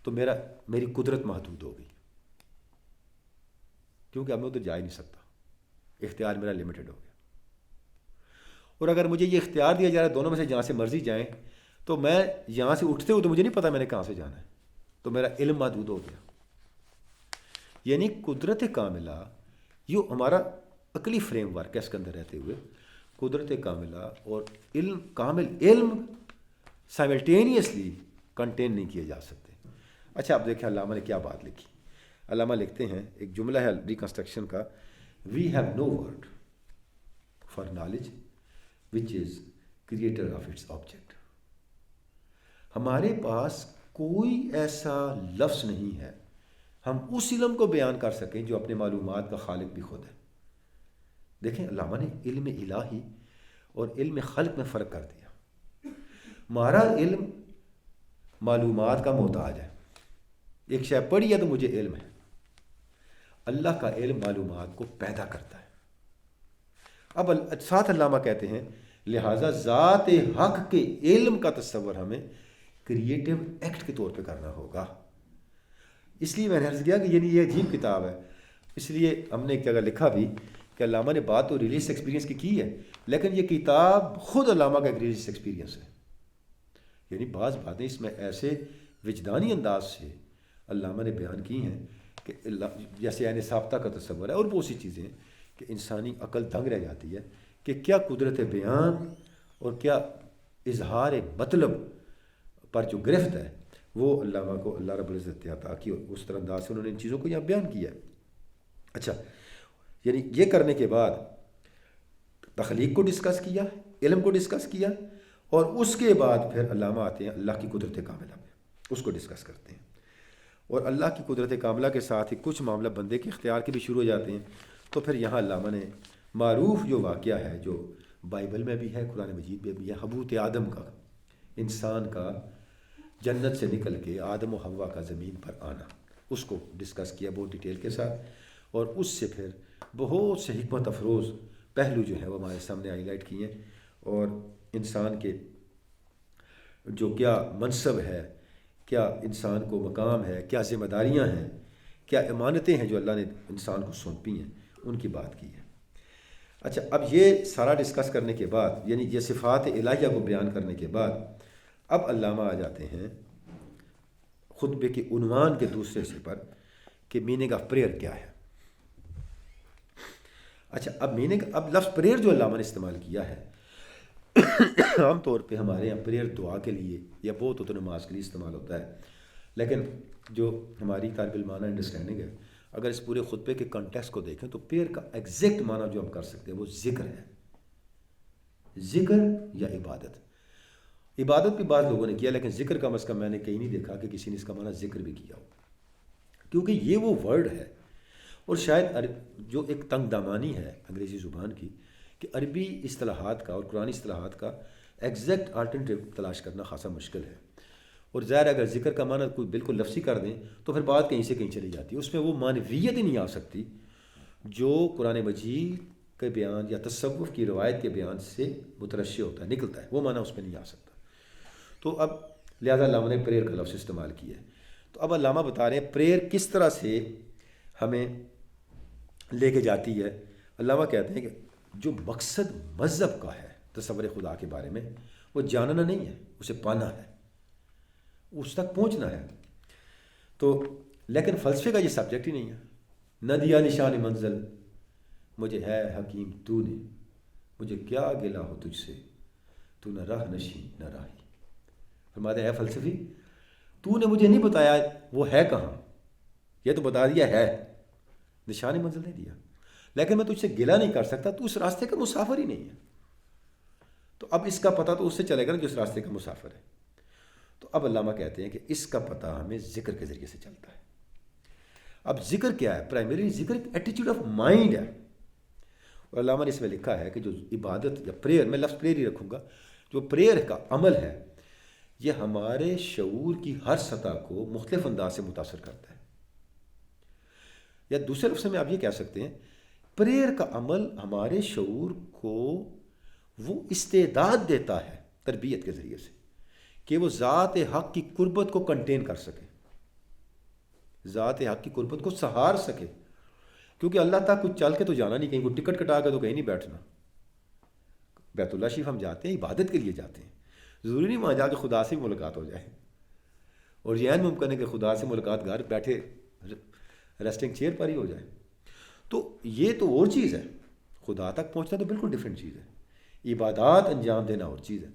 تو میری قدرت محدود ہو گئی، کیونکہ اب میں ادھر جا ہی نہیں سکتا، اختیار میرا لمیٹڈ ہو گیا. اور اگر مجھے یہ اختیار دیا جا رہا ہے دونوں میں سے جہاں سے مرضی جائیں، تو میں یہاں سے اٹھتے ہوئے تو مجھے نہیں پتا میں نے کہاں سے جانا ہے، تو میرا علم محدود ہو گیا. یعنی قدرت کاملہ یہ ہمارا عقلی فریم ورک ہے، اس کے اندر رہتے ہوئے قدرت کاملہ اور علم، کامل علم سائملٹینیسلی کنٹین نہیں کیے جا سکتے۔ اچھا اب دیکھیں علامہ نے کیا بات لکھی۔ علامہ لکھتے ہیں، ایک جملہ ہے ریکنسٹرکشن کا، we have no word for knowledge which is creator of its object. ہمارے پاس کوئی ایسا لفظ نہیں ہے ہم اس علم کو بیان کر سکیں جو اپنے معلومات کا خالق بھی خود ہے۔ دیکھیں علامہ نے علم الہی اور علم خلق میں فرق کر دیا۔ ہمارا علم معلومات کا محتاج ہے، ایک شے پڑھی ہے تو مجھے علم ہے۔ اللہ کا علم معلومات کو پیدا کرتا ہے۔ اب ساتھ علامہ کہتے ہیں لہٰذا ذات حق کے علم کا تصور ہمیں کریٹو ایکٹ کے طور پہ کرنا ہوگا۔ اس لیے میں نے عرض کیا کہ یعنی یہ عجیب کتاب ہے، اس لیے ہم نے ایک جگہ لکھا بھی کہ علامہ نے بات تو ریلیجس ایکسپیرینس کی ہے، لیکن یہ کتاب خود علامہ کا ایک ریلیجس ایکسپیرینس ہے۔ یعنی بعض باتیں اس میں ایسے وجدانی انداز سے علامہ نے بیان کی ہیں کہ جیسے عین ثابتہ کا تصور ہے، اور بہت سی چیزیں کہ انسانی عقل دنگ رہ جاتی ہے کہ کیا قدرت بیان اور کیا اظہار مطلب پر جو گرفت ہے وہ علامہ کو اللہ رب العزت نے عطا کی، اور اس طرح انداز سے انہوں نے ان چیزوں کو یہاں بیان کیا ہے۔ اچھا یعنی یہ کرنے کے بعد تخلیق کو ڈسکس کیا، علم کو ڈسکس کیا، اور اس کے بعد پھر علامہ آتے ہیں اللہ کی قدرت کاملہ میں، اس کو ڈسکس کرتے ہیں۔ اور اللہ کی قدرت کاملہ کے ساتھ ہی کچھ معاملہ بندے کے اختیار کے بھی شروع ہو جاتے ہیں۔ تو پھر یہاں علامہ نے معروف جو واقعہ ہے جو بائبل میں بھی ہے، قرآن مجید میں بھی ہے، حبوط آدم کا، انسان کا جنت سے نکل کے آدم و حوا کا زمین پر آنا، اس کو ڈسکس کیا بہت ڈیٹیل کے ساتھ، اور اس سے پھر بہت سے حکمت افروز پہلو جو ہے وہ ہمارے سامنے ہائی لائٹ کیے ہیں، اور انسان کے جو کیا منصب ہے، کیا انسان کو مقام ہے، کیا ذمہ داریاں ہیں، کیا امانتیں ہیں جو اللہ نے انسان کو سونپی ہیں، ان کی بات کی ہے۔ اچھا اب یہ سارا ڈسکس کرنے کے بعد، یعنی یہ صفات الہیہ کو بیان کرنے کے بعد، اب علامہ آ جاتے ہیں خطبے کے عنوان کے دوسرے حصے پر کہ میننگ آف پریئر کیا ہے۔ اچھا اب اب لفظ پریئر جو علامہ نے استعمال کیا ہے، عام طور پہ ہمارے یہاں پریئر دعا کے لیے یا بہت ہوتا نماز کے لیے استعمال ہوتا ہے، لیکن جو ہماری طالب علمانہ انڈرسٹینڈنگ ہے، اگر اس پورے خطبے کے کنٹیکسٹ کو دیکھیں تو پریئر کا ایگزیکٹ معنی جو ہم کر سکتے ہیں وہ ذکر ہے، ذکر یا عبادت۔ عبادت بھی بعض لوگوں نے کیا، لیکن ذکر کم از کم میں نے کہیں نہیں دیکھا کہ کسی نے اس کا معنی ذکر بھی کیا ہو، کیونکہ یہ وہ ورڈ ہے، اور شاید جو ایک تنگ دامانی ہے انگریزی زبان کی کہ عربی اصطلاحات کا اور قرآنی اصطلاحات کا ایگزیکٹ آلٹرنیٹیو تلاش کرنا خاصا مشکل ہے، اور ظاہر اگر ذکر کا معنی کوئی بالکل لفظی کر دیں تو پھر بات کہیں سے کہیں چلی جاتی ہے، اس میں وہ معنویت ہی نہیں آ سکتی جو قرآن مجید کے بیان یا تصوف کی روایت کے بیان سے مترشح ہوتا ہے، نکلتا ہے، وہ معنی اس میں نہیں آ سکتا۔ تو اب لہذا علامہ نے پریئر کا لفظ استعمال کیا ہے۔ تو اب علامہ بتا رہے ہیں پریئر کس طرح سے ہمیں لے کے جاتی ہے۔ علامہ کہتے ہیں کہ جو مقصد مذہب کا ہے تصور خدا کے بارے میں، وہ جاننا نہیں ہے، اسے پانا ہے، اس تک پہنچنا ہے۔ تو لیکن فلسفے کا یہ سبجیکٹ ہی نہیں ہے۔ نہ دیا نشان منزل مجھے ہے حکیم تو نے، مجھے کیا گلا ہو تجھ سے، تو نہ راہ نشین نہ راہی۔ فرماتے ہے فلسفی، تو نے مجھے نہیں بتایا وہ ہے کہاں، یہ تو بتا دیا ہے، نشان منزل نہیں دیا، لیکن میں تجھ سے گلا نہیں کر سکتا، تو اس راستے کا مسافر ہی نہیں ہے۔ تو اب اس کا پتہ تو اس سے چلے گا نا جو اس راستے کا مسافر ہے۔ تو اب علامہ کہتے ہیں کہ اس کا پتہ ہمیں ذکر کے ذریعے سے چلتا ہے۔ اب ذکر کیا ہے؟ پرائمری ذکر ایک ایٹیٹیوڈ آف مائنڈ ہے، اور علامہ نے اس میں لکھا ہے کہ جو عبادت یا پریئر، میں لفظ پریئر ہی رکھوں گا، جو پریئر کا عمل ہے یہ ہمارے شعور کی ہر سطح کو مختلف انداز سے متاثر کرتا ہے، یا دوسرے لفظ میں آپ یہ کہہ سکتے ہیں پریئر کا عمل ہمارے شعور کو وہ استعداد دیتا ہے تربیت کے ذریعے سے کہ وہ ذات حق کی قربت کو کنٹین کر سکے، ذات حق کی قربت کو سہار سکے، کیونکہ اللہ تک کچھ چل کے تو جانا نہیں، کہیں کوئی ٹکٹ کٹا کے تو کہیں نہیں بیٹھنا۔ بیت اللہ شریف ہم جاتے ہیں عبادت کے لیے جاتے ہیں، ضروری نہیں وہاں جا کے خدا سے ملاقات ہو جائے، اور یہ ممکن ہے کہ خدا سے ملاقات گھر بیٹھے ریسٹنگ چیئر پر ہی ہو جائے. تو یہ تو اور چیز ہے, خدا تک پہنچنا تو بالکل ڈفرینٹ چیز ہے, عبادات انجام دینا اور چیز ہے.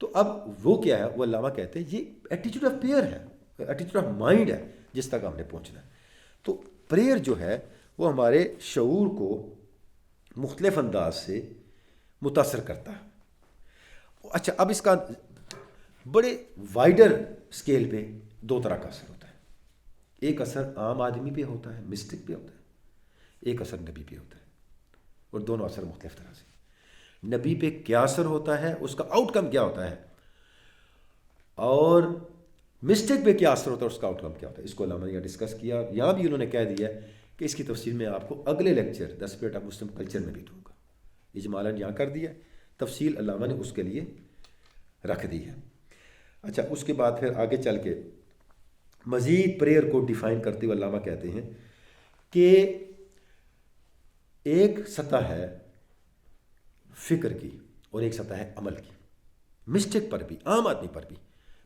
تو اب وہ کیا ہے, وہ علامہ کہتے ہیں یہ ایٹیٹیوڈ آف پریئر ہے, ایٹیٹیوڈ آف مائنڈ ہے جس تک ہم نے پہنچنا ہے. تو پریئر جو ہے وہ ہمارے شعور کو مختلف انداز سے متاثر کرتا ہے. اچھا, اب اس کا بڑے وائڈر اسکیل پہ دو طرح کا اثر ہوتا ہے. ایک اثر عام آدمی پہ ہوتا ہے, مسٹک پہ ہوتا ہے, ایک اثر نبی پہ ہوتا ہے, اور دونوں اثر مختلف طرح سے. نبی پہ کیا اثر ہوتا ہے, اس کا آؤٹ کم کیا ہوتا ہے, اور مسٹک پہ کیا اثر ہوتا ہے, اس کا آؤٹ کم کیا ہوتا ہے. اس کو علامہ نے ڈسکس کیا. یہاں بھی انہوں نے کہہ دیا کہ اس کی تفصیل میں آپ کو اگلے lecture the spirit of Muslim culture میں بھی دوں گا. اجمالاً یہاں کر دیا, تفصیل علامہ نے اس کے لیے رکھ دی ہے. اچھا, اس کے بعد پھر آگے چل کے مزید پریئر کو ڈیفائن کرتے ہوئے علامہ کہتے ہیں کہ ایک سطح ہے فکر کی اور ایک سطح ہے عمل کی. مسٹک پر بھی, عام آدمی پر بھی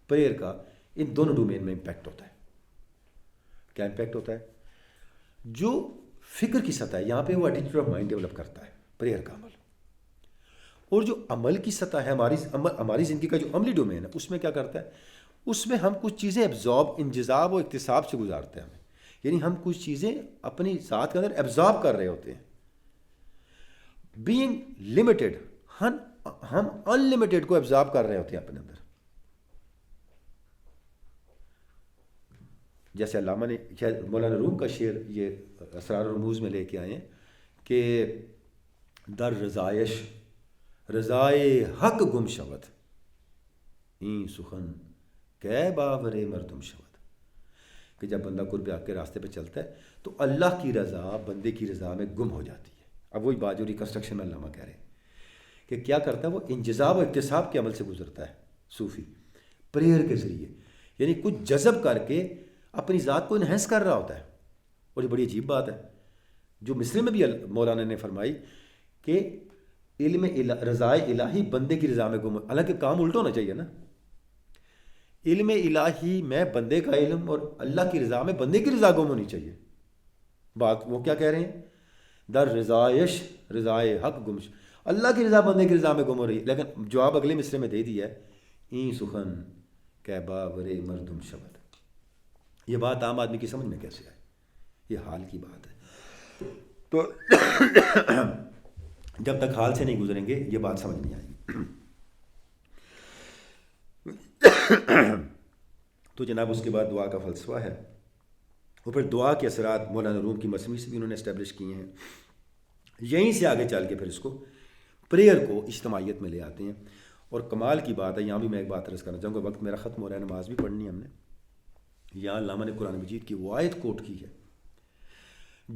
پریئر کا ان دونوں ڈومین میں امپیکٹ ہوتا ہے. کیا امپیکٹ ہوتا ہے؟ جو فکر کی سطح ہے یہاں پہ وہ ایٹیٹیوڈ آف مائنڈ ڈیولپ کرتا ہے پریئر کا عمل, اور جو عمل کی سطح ہے ہماری زندگی کا جو عملی ڈومین ہے اس میں کیا کرتا ہے, اس میں ہم کچھ چیزیں ایبزارب, انجذاب و اکتساب سے گزارتے ہیں. یعنی ہم کچھ چیزیں اپنی ذات کے اندر ایبزارب کر رہے ہوتے ہیں. بینگ لمیٹڈ, ہم ان لمیٹڈ کو ایبزارب کر رہے ہوتے ہیں اپنے اندر. جیسے علامہ نے مولانا روم کا شعر یہ اسرار الرموز میں لے کے آئے ہیں کہ در رضایش رضائے حق گم شود این سخن کہ باور مردم شود. کہ جب بندہ قرب حق کے راستے پہ چلتا ہے تو اللہ کی رضا بندے کی رضا میں گم ہو جاتی ہے. اب وہی بات جو ریکنسٹرکشن میں علامہ کہہ رہے ہیں کہ کیا کرتا ہے, وہ انجذاب و اکتساب کے عمل سے گزرتا ہے صوفی پریئر کے ذریعے. یعنی کچھ جذب کر کے اپنی ذات کو انہینس کر رہا ہوتا ہے. اور یہ بڑی عجیب بات ہے جو مصرے میں بھی مولانا نے فرمائی کہ علم رضائے الہی بندے کی رضا میں گم. حالانکہ کام الٹا ہونا چاہیے نا, علم الہی میں بندے کا علم اور اللہ کی رضا میں بندے کی رضا گم ہونی چاہیے. بات وہ کیا کہہ رہے ہیں, در رضایش رضائے حق گم, اللہ کی رضا بندے کی رضا میں گم ہو رہی ہے. لیکن جواب اگلے مصرے میں دے دیا ہے, این سخن کہ باور مردم شبد. یہ بات عام آدمی کی سمجھ میں کیسے آئے, یہ حال کی بات ہے. تو جب تک حال سے نہیں گزریں گے یہ بات سمجھ نہیں آئے گی. تو جناب اس کے بعد دعا کا فلسفہ ہے, اور پھر دعا کے اثرات مولانا روم کی مصنوعی سے بھی انہوں نے اسٹیبلش کیے ہیں. یہیں سے آگے چل کے پھر اس کو پریئر کو اجتماعیت میں لے آتے ہیں. اور کمال کی بات ہے, یہاں بھی میں ایک بات عرض کرنا چاہوں گا, وقت میرا ختم ہو رہا ہے, نماز بھی پڑھنی ہے ہم نے. یہاں علامہ نے قرآن مجید کی وہ آیت کوٹ کی ہے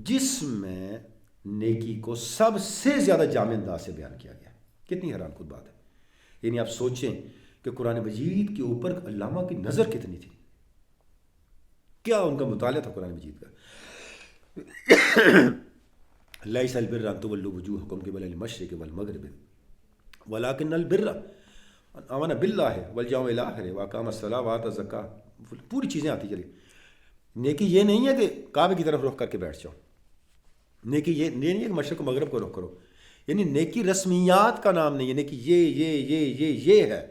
جس میں نیکی کو سب سے زیادہ جامع انداز سے بیان کیا گیا. کتنی حیران کن بات ہے. یعنی آپ سوچیں کہ قرآن مجید کے اوپر علامہ کی نظر کتنی تھی, کیا ان کا مطالعہ تھا قرآن مجید کا. لیس البر ان تولوا وجوہکم قبل المشرق والمغرب ولکن البر من آمن باللہ والیوم الآخر واقام الصلاۃ وآتى الزکاۃ. پوری چیزیں آتی چلی. نیکی یہ نہیں ہے کہ کعبے کی طرف رخ کر کے بیٹھ جاؤ. نیکی یہ نہیں ہے کہ مشرق و مغرب کو رخ کرو. یعنی نیکی رسمیات کا نام نہیں ہے, نیکی یہ ہے.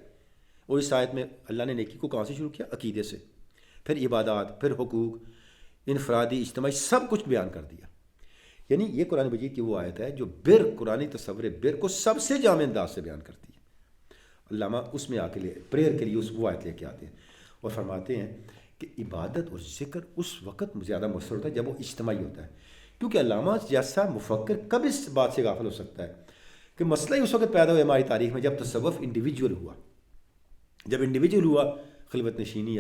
اور اس آیت میں اللہ نے نیکی کو کہاں سے شروع کیا, عقیدے سے, پھر عبادات, پھر حقوق, انفرادی, اجتماعی, سب کچھ بیان کر دیا. یعنی یہ قرآن مجید کی وہ آیت ہے جو بر, قرآنی تصور بر کو سب سے جامع انداز سے بیان کرتی ہے. علامہ اس میں آ کے پریئر کے لیے وہ آیت لے کے آتے ہیں اور فرماتے ہیں کہ عبادت اور ذکر اس وقت زیادہ مؤثر ہوتا ہے جب وہ اجتماعی ہوتا ہے. کیونکہ علامہ جیسا مفکر کب اس بات سے غافل ہو سکتا ہے کہ مسئلہ ہی اس وقت پیدا ہوا ہماری تاریخ میں جب تصوف انڈیویجول ہوا. جب انڈیویجول ہوا, خلوت نشینی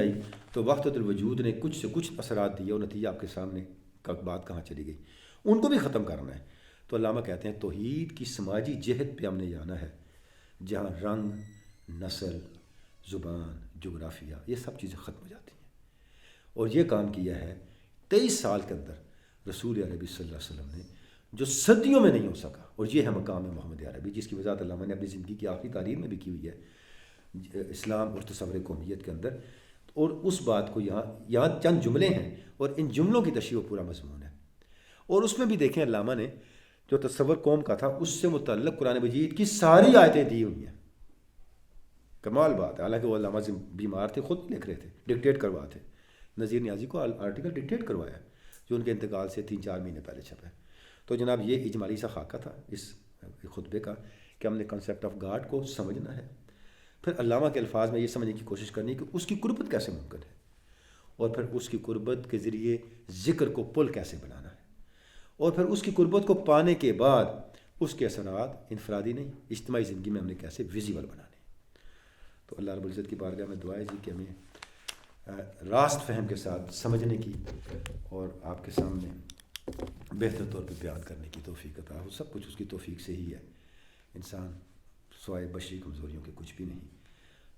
آئی تو وحدت الوجود نے کچھ سے کچھ اثرات دیے, اور نتیجہ آپ کے سامنے بات کہاں چلی گئی. ان کو بھی ختم کرنا ہے. تو علامہ کہتے ہیں توحید کی سماجی جہت پہ ہم نے جانا ہے جہاں رنگ, نسل, زبان, جغرافیہ یہ سب چیزیں ختم ہو جاتی ہیں. اور یہ کام کیا ہے 23 سال کے اندر رسول عربی صلی اللہ علیہ وسلم نے, جو صدیوں میں نہیں ہو سکا. اور یہ ہے مقام محمد عربی جس کی وضاحت علامہ نے اپنی زندگی کی آخری تعلیم میں بھی کی ہوئی ہے. اسلام اور تصور قومیت کے اندر اور اس بات کو یہاں چند جملے ہیں اور ان جملوں کی تشریح و پورا مضمون ہے. اور اس میں بھی دیکھیں علامہ نے جو تصور قوم کا تھا اس سے متعلق قرآن مجید کی ساری آیتیں دی ہوئی ہیں. کمال بات ہے. حالانکہ وہ علامہ سے بیمار تھے, خود لکھ رہے تھے, ڈکٹیٹ کرواتے. نذیر نیازی کو آرٹیکل ڈکٹیٹ کروایا جو ان کے انتقال سے 3-4 مہینے پہلے چھپا ہے. تو جناب یہ اجمالی سا خاکہ تھا اس خطبے کا کہ ہم نے کنسیپٹ آف گاڈ کو سمجھنا ہے. پھر علامہ کے الفاظ میں یہ سمجھنے کی کوشش کرنی کہ اس کی قربت کیسے ممکن ہے, اور پھر اس کی قربت کے ذریعے ذکر کو پل کیسے بنانا ہے, اور پھر اس کی قربت کو پانے کے بعد اس کے اثرات انفرادی نہیں اجتماعی زندگی میں ہم نے کیسے ویزیبل بنانے. تو اللہ رب العزت کی بارگاہ میں دعا ہے جی کہ ہمیں راست فہم کے ساتھ سمجھنے کی اور آپ کے سامنے بہتر طور پہ بیان کرنے کی توفیق عطا ہو. سب کچھ اس کی توفیق سے ہی ہے. انسان سوائے بشری کمزوریوں کے کچھ بھی نہیں.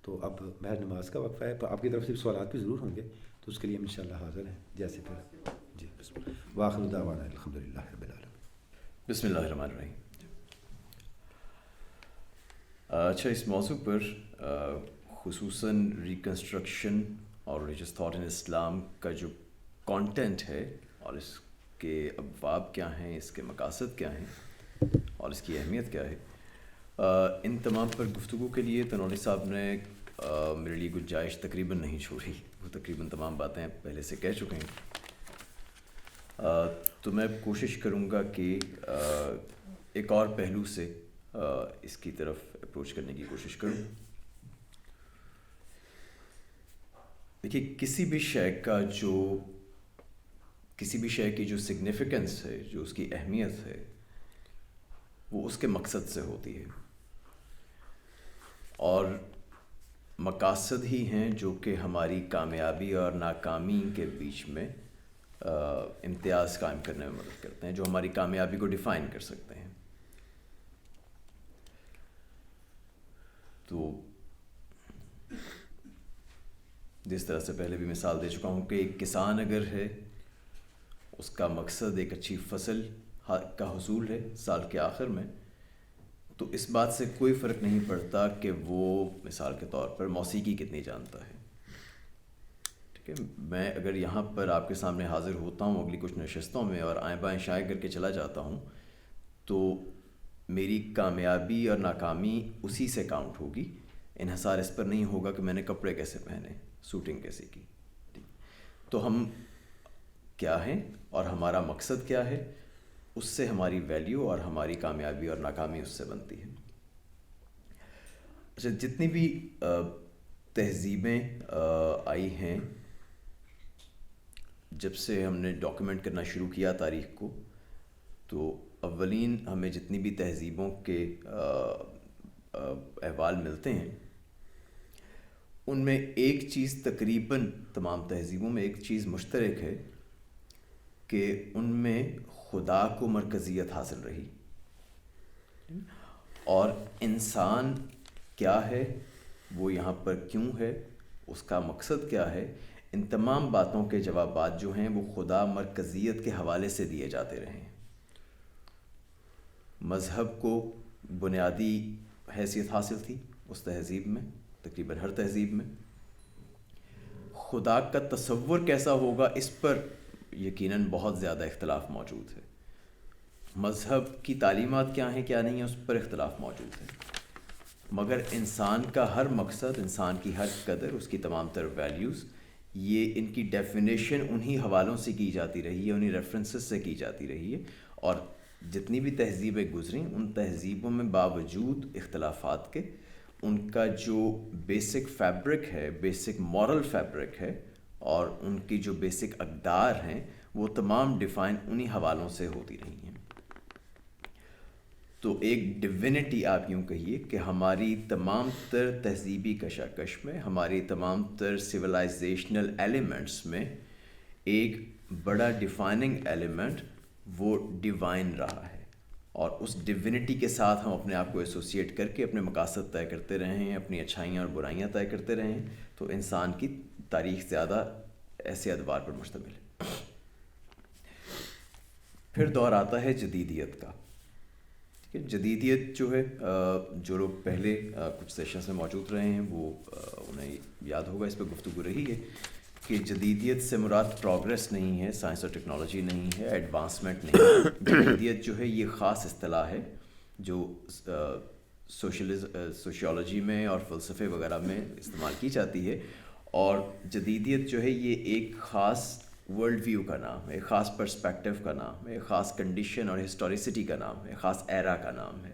تو اب محض نماز کا وقفہ ہے. آپ کی طرف سے سوالات بھی ضرور ہوں گے, تو اس کے لیے ہم انشاءاللہ حاضر ہیں. جیسے پھر جی بسم اللہ. وآخر دعوانا الحمدللہ رب العالمین. بسم اللہ الرحمن الرحیم. اچھا, اس موضوع پر خصوصاً ریکنسٹرکشن اور ریلیجس تھاٹ ان اسلام کا جو کانٹینٹ ہے اور اس کے ابواب کیا ہیں, اس کے مقاصد کیا ہیں اور اس کی اہمیت کیا ہے, ان تمام پر گفتگو کے لیے تنوری صاحب نے میرے لیے گنجائش تقریباً نہیں چھوڑی. وہ تقریباً تمام باتیں پہلے سے کہہ چکے ہیں. تو میں کوشش کروں گا کہ ایک اور پہلو سے اس کی طرف اپروچ کرنے کی کوشش کروں. دیکھیے, کسی بھی شے کی جو سگنیفیکنس ہے, جو اس کی اہمیت ہے, وہ اس کے مقصد سے ہوتی ہے. اور مقاصد ہی ہیں جو کہ ہماری کامیابی اور ناکامی کے بیچ میں امتیاز قائم کرنے میں مدد کرتے ہیں, جو ہماری کامیابی کو ڈیفائن کر سکتے ہیں. تو جس طرح سے پہلے بھی مثال دے چکا ہوں کہ ایک کسان اگر ہے, اس کا مقصد ایک اچھی فصل کا حصول ہے سال کے آخر میں, تو اس بات سے کوئی فرق نہیں پڑتا کہ وہ مثال کے طور پر موسیقی کتنی جانتا ہے. ٹھیک ہے, میں اگر یہاں پر آپ کے سامنے حاضر ہوتا ہوں اگلی کچھ نشستوں میں اور آئیں بائیں شائیں کر کے چلا جاتا ہوں, تو میری کامیابی اور ناکامی اسی سے کاؤنٹ ہوگی. انحصار اس پر نہیں ہوگا کہ میں نے کپڑے کیسے پہنے, سوٹنگ کیسے کی. تو ہم کیا ہیں اور ہمارا مقصد کیا ہے, اس سے ہماری ویلیو اور ہماری کامیابی اور ناکامی اس سے بنتی ہے. اچھا, جتنی بھی تہذیبیں آئی ہیں جب سے ہم نے ڈاکیومنٹ کرنا شروع کیا تاریخ کو, تو اولین ہمیں جتنی بھی تہذیبوں کے احوال ملتے ہیں ان میں ایک چیز تقریباً تمام تہذیبوں میں ایک چیز مشترک ہے کہ ان میں خدا کو مرکزیت حاصل رہی, اور انسان کیا ہے, وہ یہاں پر کیوں ہے, اس کا مقصد کیا ہے, ان تمام باتوں کے جوابات جو ہیں وہ خدا مرکزیت کے حوالے سے دیے جاتے رہے ہیں. مذہب کو بنیادی حیثیت حاصل تھی اس تہذیب میں, تقریباً ہر تہذیب میں. خدا کا تصور کیسا ہوگا اس پر یقیناً بہت زیادہ اختلاف موجود ہے. مذہب کی تعلیمات کیا ہیں کیا نہیں ہیں اس پر اختلاف موجود ہے, مگر انسان کا ہر مقصد, انسان کی ہر قدر, اس کی تمام تر ویلیوز, یہ ان کی ڈیفینیشن انہی حوالوں سے کی جاتی رہی ہے, انہی ریفرنسز سے کی جاتی رہی ہے. اور جتنی بھی تہذیبیں گزریں ان تہذیبوں میں باوجود اختلافات کے ان کا جو بیسک فیبرک ہے, بیسک مورل فیبرک ہے, اور ان کی جو بیسک اقدار ہیں وہ تمام ڈیفائن انہی حوالوں سے ہوتی رہی ہیں. تو ایک ڈیوینٹی آپ یوں کہیے کہ ہماری تمام تر تہذیبی کشاکش میں, ہماری تمام تر سویلائزیشنل ایلیمنٹس میں ایک بڑا ڈیفائننگ ایلیمنٹ وہ ڈیوائن رہا ہے, اور اس ڈیوینٹی کے ساتھ ہم اپنے آپ کو ایسوسیٹ کر کے اپنے مقاصد طے کرتے رہے ہیں, اپنی اچھائیاں اور برائیاں طے کرتے رہے ہیں. تو انسان کی تاریخ زیادہ ایسے ادوار پر مشتمل ہے. پھر دور آتا ہے جدیدیت کا. کہ جدیدیت جو ہے جو لوگ پہلے کچھ سیشنز میں موجود رہے ہیں وہ انہیں یاد ہوگا اس پہ گفتگو رہی ہے کہ جدیدیت سے مراد پروگریس نہیں ہے، سائنس اور ٹیکنالوجی نہیں ہے، ایڈوانسمنٹ نہیں ہے. جدیدیت جو ہے یہ خاص اصطلاح ہے جو سوشیولوجی میں اور فلسفے وغیرہ میں استعمال کی جاتی ہے. اور جدیدیت جو ہے یہ ایک خاص ورلڈ ویو کا نام ہے، ایک خاص پرسپیکٹیو کا نام ہے، ایک خاص کنڈیشن اور ہسٹوریسٹی کا نام ہے، ایک خاص ایرا کا نام ہے.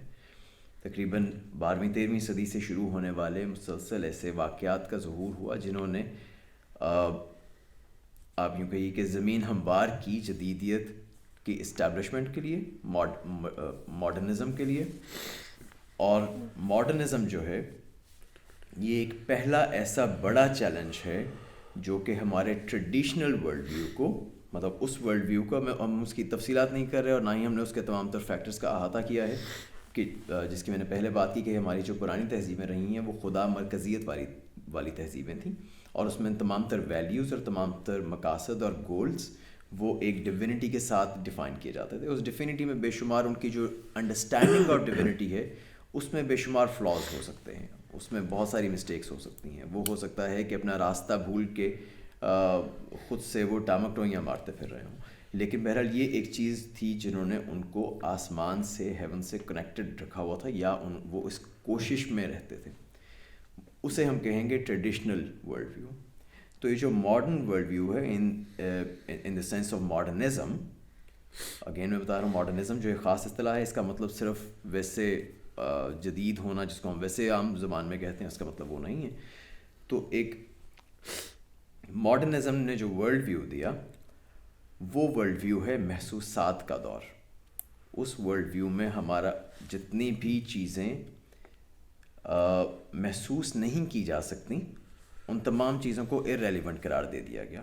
تقریباً 12ویں صدی سے شروع ہونے والے مسلسل ایسے واقعات کا ظہور ہوا جنہوں نے آپ یوں کہیے کہ زمین ہموار کی جدیدیت کی اسٹیبلشمنٹ کے لیے، ماڈرنزم کے لیے. اور ماڈرنزم جو ہے یہ ایک پہلا ایسا بڑا چیلنج ہے جو کہ ہمارے ٹریڈیشنل ورلڈ ویو کو، مطلب اس ورلڈ ویو کو ہم اس کی تفصیلات نہیں کر رہے اور نہ ہی ہم نے اس کے تمام تر فیکٹرز کا احاطہ کیا ہے کہ جس کی میں نے پہلے بات کی کہ ہماری جو پرانی تہذیبیں رہی ہیں وہ خدا مرکزیت والی تہذیبیں تھیں، اور اس میں تمام تر ویلیوز اور تمام تر مقاصد اور گولز وہ ایک ڈیوینٹی کے ساتھ ڈیفائن کیے جاتے تھے. اس ڈیفینٹی میں بے شمار ان کی جو انڈرسٹینڈنگ آف ڈیوینٹی ہے اس میں بے شمار فلاز ہو سکتے ہیں، اس میں بہت ساری مسٹیکس ہو سکتی ہیں. وہ ہو سکتا ہے کہ اپنا راستہ بھول کے خود سے وہ ٹامک ٹوئیاں مارتے پھر رہے ہوں، لیکن بہرحال یہ ایک چیز تھی جنہوں نے ان کو آسمان سے، ہیون سے کنیکٹڈ رکھا ہوا تھا، یا وہ اس کوشش میں رہتے تھے. اسے ہم کہیں گے ٹریڈیشنل ورلڈ ویو. تو یہ جو ماڈرن ورلڈ ویو ہے in the sense of modernism, again میں بتا رہا ہوں ماڈرنزم جو ایک خاص اصطلاح ہے، اس کا مطلب صرف ویسے جدید ہونا جس کو ہم ویسے عام زبان میں کہتے ہیں اس کا مطلب وہ نہیں ہے. تو ایک ماڈرنزم نے جو ورلڈ ویو دیا وہ ورلڈ ویو ہے محسوسات کا دور. اس ورلڈ ویو میں ہمارا جتنی بھی چیزیں محسوس نہیں کی جا سکتی ان تمام چیزوں کو ارریلیونٹ قرار دے دیا گیا،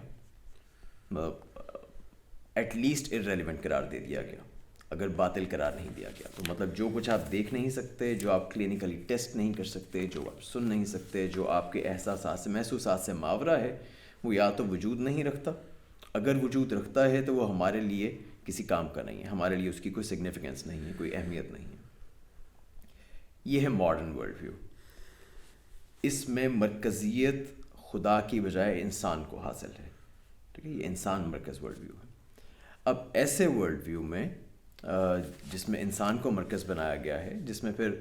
ایٹ لیسٹ ارریلیونٹ قرار دے دیا گیا، اگر باطل قرار نہیں دیا گیا. تو مطلب جو کچھ آپ دیکھ نہیں سکتے، جو آپ کلینکلی ٹیسٹ نہیں کر سکتے، جو آپ سن نہیں سکتے، جو آپ کے احساسات سے، محسوسات سے ماورا ہے، وہ یا تو وجود نہیں رکھتا، اگر وجود رکھتا ہے تو وہ ہمارے لیے کسی کام کا نہیں ہے، ہمارے لیے اس کی کوئی سگنیفیکنس نہیں ہے، کوئی اہمیت نہیں ہے. یہ ہے ماڈرن ورلڈ ویو. اس میں مرکزیت خدا کی بجائے انسان کو حاصل ہے. ٹھیک ہے، یہ انسان مرکز ورلڈ ویو ہے. اب ایسے ورلڈ ویو میں جس میں انسان کو مرکز بنایا گیا ہے، جس میں پھر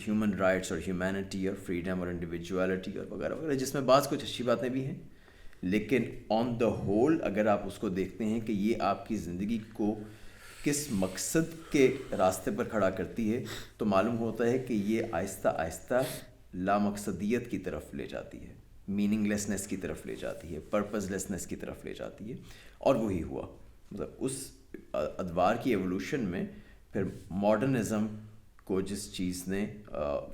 ہیومن رائٹس اور ہیومینٹی اور فریڈم اور انڈیویجویلٹی اور وغیرہ وغیرہ، جس میں بعض کچھ اچھی باتیں بھی ہیں، لیکن آن دا ہول اگر آپ اس کو دیکھتے ہیں کہ یہ آپ کی زندگی کو کس مقصد کے راستے پر کھڑا کرتی ہے، تو معلوم ہوتا ہے کہ یہ آہستہ آہستہ لامقصدیت کی طرف لے جاتی ہے، میننگ لیسنس کی طرف لے جاتی ہے، پرپز لیسنس کی طرف لے جاتی ہے. اور وہی ہوا، مطلب اس ادوار کی ایوولوشن میں پھر ماڈرنزم کو جس چیز نے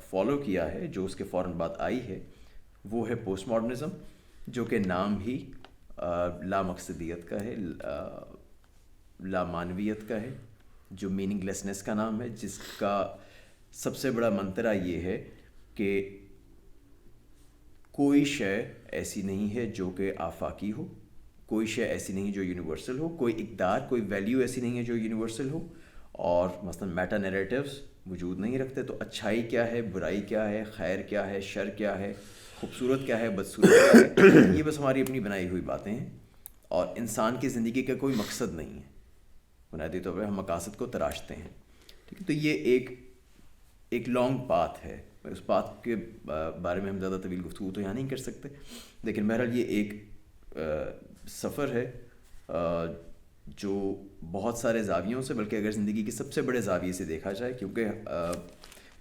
فالو کیا ہے، جو اس کے فوراً بعد آئی ہے، وہ ہے پوسٹ ماڈرنزم، جو کہ نام ہی لامقصدیت کا ہے، لامعنویت کا ہے، جو میننگ لیسنس کا نام ہے، جس کا سب سے بڑا منترا یہ ہے کہ کوئی شے ایسی نہیں ہے جو کہ آفاقی ہو، کوئی شے ایسی نہیں جو یونیورسل ہو، کوئی اقدار، کوئی ویلیو ایسی نہیں ہے جو یونیورسل ہو. اور مثلا میٹا نیریٹیوز وجود نہیں رکھتے. تو اچھائی کیا ہے، برائی کیا ہے، خیر کیا ہے، شر کیا ہے، خوبصورت کیا ہے، بدصورت کیا ہے، یہ بس ہماری اپنی بنائی ہوئی باتیں ہیں، اور انسان کی زندگی کا کوئی مقصد نہیں ہے. بنیادی طور پر ہم مقاصد کو تراشتے ہیں. ٹھیک ہے، تو یہ ایک لانگ پاتھ ہے. اس پاتھ کے بارے میں ہم زیادہ طویل گفتگو تو یہاں نہیں کر سکتے، لیکن بہرحال یہ ایک سفر ہے جو بہت سارے زاویوں سے، بلکہ اگر زندگی کے سب سے بڑے زاویے سے دیکھا جائے، کیونکہ